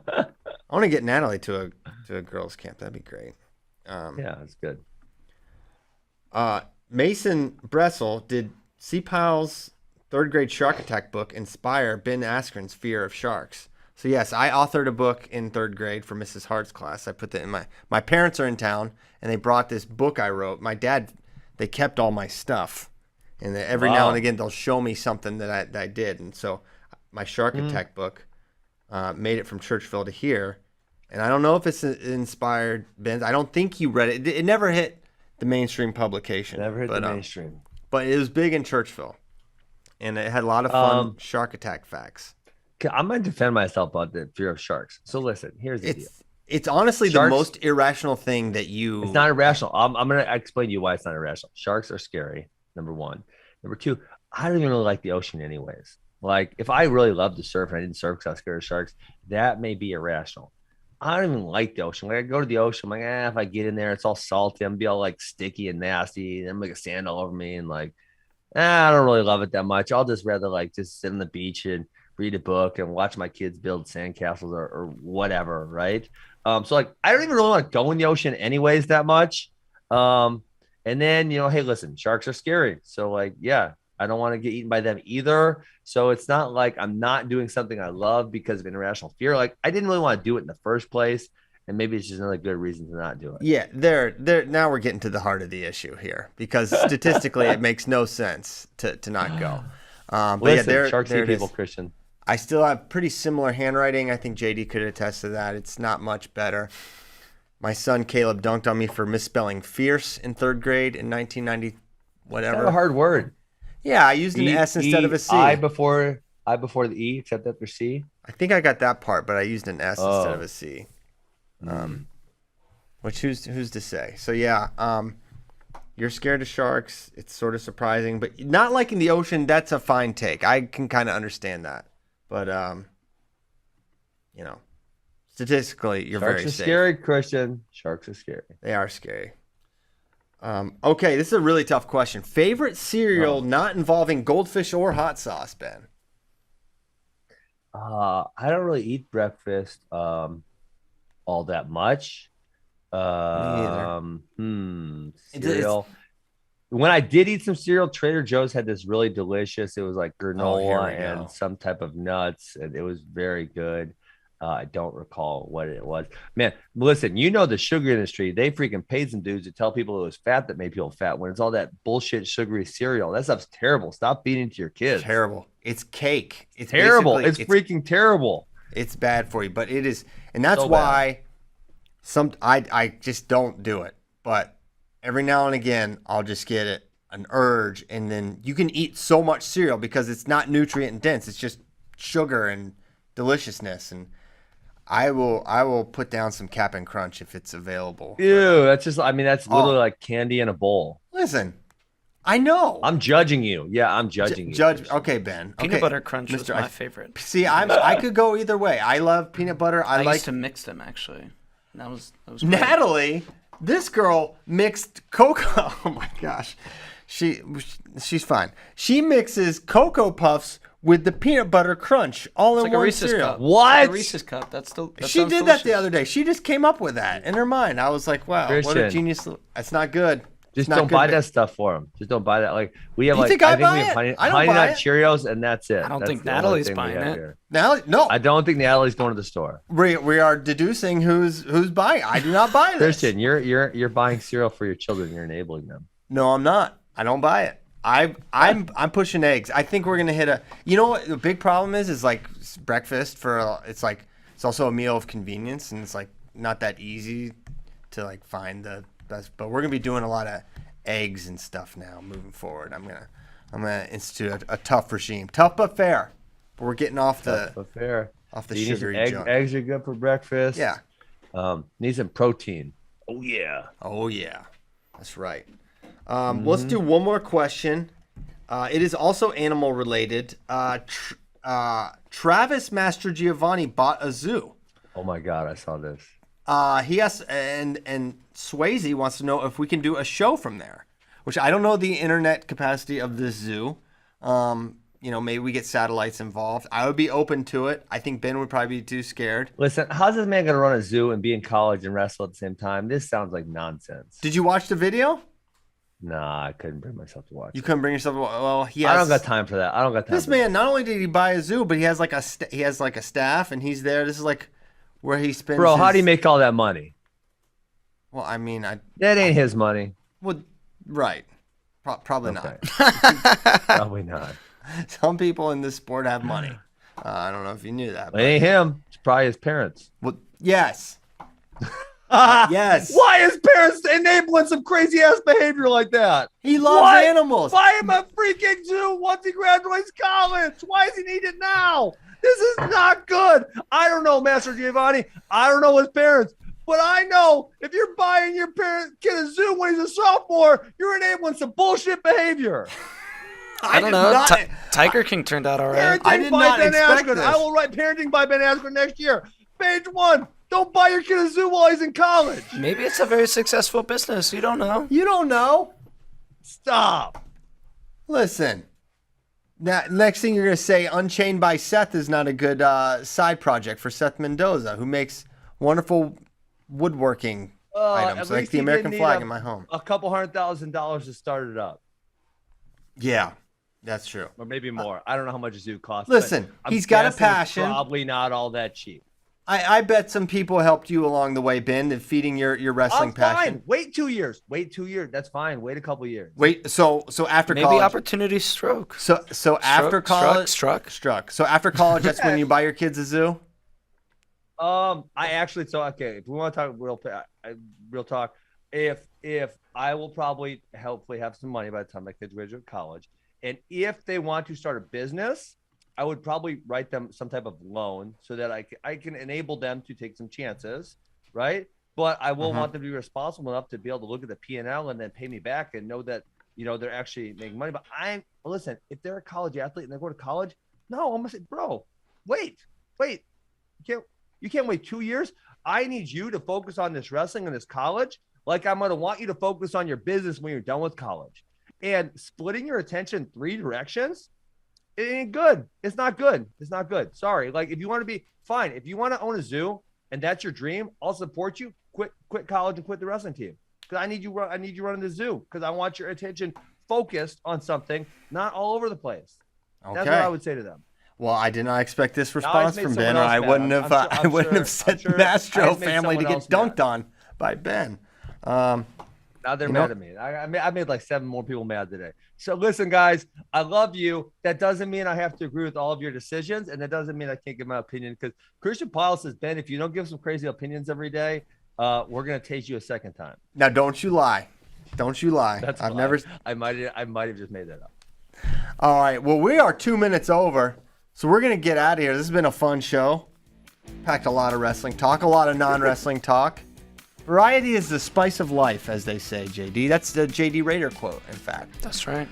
want to get Natalie to a girls camp. That'd be great. Yeah, that's good. Mason Bressel, did C-Pile's 3rd grade shark attack book inspire Ben Askren's fear of sharks? So yes, I authored a book in 3rd grade for Mrs. Hart's class. I put that in my parents are in town and they brought this book I wrote. My dad, they kept all my stuff. And every now and again, they'll show me something that I did. And so my shark attack book made it from Churchville to here. And I don't know if it's inspired Ben. I don't think you read it. It never hit the mainstream publication. Never hit the mainstream. But it was big in Churchville. And it had a lot of fun shark attack facts. I'm going to defend myself about the fear of sharks. So listen, here's the deal. It's honestly the most irrational thing that you... It's not irrational. I'm going to explain to you why it's not irrational. Sharks are scary, number one. Number two, I don't even really like the ocean anyways. Like, if I really loved to surf and I didn't surf because I was scared of sharks, that may be irrational. I don't even like the ocean. Like, I go to the ocean, I'm like, if I get in there, it's all salty. I'm going to be all, like, sticky and nasty. And I'm like a sand all over me. And, like, I don't really love it that much. I'll just rather, like, just sit on the beach and read a book and watch my kids build sandcastles or whatever, right? So, like, I don't even really want to go in the ocean anyways that much. And then, hey, listen, sharks are scary. So, like, yeah, I don't want to get eaten by them either. So it's not like I'm not doing something I love because of irrational fear. Like, I didn't really want to do it in the first place. and maybe it's just another good reason to not do it. Yeah, they're now we're getting to the heart of the issue here because statistically it makes no sense to not go. But Listen, yeah, sharks there eat it people, is. Christian. I still have pretty similar handwriting. I think JD could attest to that. It's not much better. My son Caleb dunked on me for misspelling fierce in 3rd grade in 1990, whatever. That's a hard word. Yeah, I used an S instead of a C. I before the E, except after C. I think I got that part, but I used an S instead of Oh. a C. Which who's to say? So yeah, you're scared of sharks. It's sort of surprising, but not liking the ocean. That's a fine take. I can kind of understand that, but statistically, you're Sharks very are safe. scary, Christian. Sharks are scary. They are scary. Okay, this is a really tough question. Favorite cereal not involving goldfish or hot sauce, Ben? I don't really eat breakfast all that much. Cereal. When I did eat some cereal, Trader Joe's had this really delicious. It was like granola and some type of nuts, and it was very good. I don't recall what it was. Man, listen, the sugar industry, they freaking paid some dudes to tell people it was fat that made people fat when it's all that bullshit sugary cereal. That stuff's terrible. Stop feeding it to your kids. Terrible. It's cake. It's terrible. It's freaking terrible. It's bad for you, but it is, and that's So why I just don't do it. But every now and again, I'll just get an urge, and then you can eat so much cereal because it's not nutrient dense. It's just sugar and deliciousness, and I will put down some Cap'n Crunch if it's available. Ew, that's literally like candy in a bowl. Listen, I know. I'm judging you. Yeah, I'm judging you. Okay, Ben. Peanut okay. butter crunch was Mr. my favorite. See, I could go either way. I love peanut butter. I like used to mix them actually. That was great. Natalie. This girl mixed cocoa. Oh my gosh, she's fine. She mixes Cocoa Puffs with the peanut butter crunch all in Like a one Reese's cereal. cup. What? Like a Reese's cup. That She sounds did that the delicious. other day. She just came up with that in her mind. I was like, wow, what a Christian. genius. That's not good. Just It's not don't good, buy Ben. that stuff for them. Just don't buy that. Like we have, You like think I think buy we it? have I don't honey buy nut it. Cheerios, and that's it. I don't That's think the only Natalie's thing we buying have it. here. No, I don't think Natalie's going to the store. we are deducing who's buying. I do not buy this. Christian, you're buying cereal for your children. You're enabling them. No, I'm not. I don't buy it. I'm pushing eggs. I think we're gonna hit a. You know what the big problem is like breakfast it's also a meal of convenience, and it's like not that easy to like find the best. But we're gonna be doing a lot of eggs and stuff now moving forward. I'm gonna institute a tough regime, tough but fair. But we're getting off But fair. off the You need some sugary junk. eggs are good for breakfast. Yeah. Need some protein. Oh yeah. Oh yeah, that's right. Let's do one more question. It is also animal related. Travis Master Giovanni bought a zoo. Oh my God, I saw this. He has and Swayze wants to know if we can do a show from there, which I don't know the internet capacity of this zoo. Maybe we get satellites involved. I would be open to it. I think Ben would probably be too scared. Listen, how's this man gonna run a zoo and be in college and wrestle at the same time? This sounds like nonsense. Did you watch the video? Nah, I couldn't bring myself to watch. You it. couldn't bring yourself. Well, he has. I don't got time for that. I don't got time. This for man, not only did he buy a zoo, but he has like a staff, and he's there. This is like where he spends. Bro, how do you make all that money? Well, I mean, That ain't his money. well, right, probably Okay. not. Probably not. Some people in this sport have money. I don't know if you knew that. It ain't him. It's probably his parents. Well, yes, yes. Why is parents enabling some crazy ass behavior like that? He loves What? animals. Buy him a freaking zoo once he graduates college. Why does he need it now? This is not good. I don't know, Master Giovanni. I don't know his parents. But I know if you're buying your kid a zoo when he's a sophomore, you're enabling some bullshit behavior. I don't know. Tiger King turned out all right. I Parenting did by not Ben expect Askren. this. I will write Parenting by Ben Askren next year. Page 1. Don't buy your kid a zoo while he's in college. Maybe it's a very successful business. You don't know. You don't know. Stop. Listen. Now, next thing you're gonna say, Unchained by Seth is not a good side project for Seth Mendoza, who makes wonderful woodworking items, At like least the he American didn't flag need in my home. A couple $100,000 to start it up. Yeah, that's true. Or maybe more. I don't know how much a zoo costs. Listen, but I'm he's got a guessing it's passion. Probably not all that cheap. I bet some people helped you along the way, Ben, in feeding your wrestling I'm passion. fine. Wait 2 years. That's fine. Wait a couple years. Wait, so after Maybe college, opportunity struck. So after college, struck. So after college, that's when you buy your kids a zoo. I actually okay. If we want to talk real talk, if I will probably hopefully have some money by the time my kids graduate college, and if they want to start a business, I would probably write them some type of loan so that I can enable them to take some chances, right? But I will want them to be responsible enough to be able to look at the P&L and then pay me back and know that, they're actually making money. But listen, if they're a college athlete and they go to college, no, I'm gonna say, bro, wait. You can't wait 2 years. I need you to focus on this wrestling and this college. Like I'm gonna want you to focus on your business when you're done with college. And splitting your attention 3 directions, it ain't good. It's not good. Sorry. Like if you want to be fine, if you want to own a zoo and that's your dream, I'll support you. Quit college and quit the wrestling team. Because I need you running the zoo because I want your attention focused on something, not all over the place. Okay. That's what I would say to them. Well, I did not expect this response from Ben, or else I mad. wouldn't have. I wouldn't have sent the Mastro I've made family to someone get else dunked on by Ben. Now they're mad at me. I made like 7 more people mad today. So listen, guys, I love you. That doesn't mean I have to agree with all of your decisions, and that doesn't mean I can't give my opinion. Because Christian Paul says, Ben, if you don't give some crazy opinions every day, we're gonna taste you a second time. Now, don't you lie. That's I've never. I might have just made that up. All right. Well, we are 2 minutes over, so we're gonna get out of here. This has been a fun show. Packed a lot of wrestling talk, a lot of non-wrestling talk. Variety is the spice of life, as they say, JD. That's the JD Raider quote, in fact. That's right.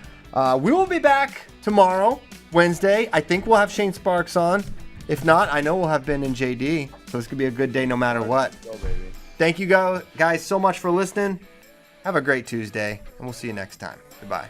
We will be back tomorrow, Wednesday. I think we'll have Shane Sparks on. If not, I know we'll have Ben and JD. So it's going to be a good day no matter what. Go, baby. Thank you guys so much for listening. Have a great Tuesday, and we'll see you next time. Goodbye.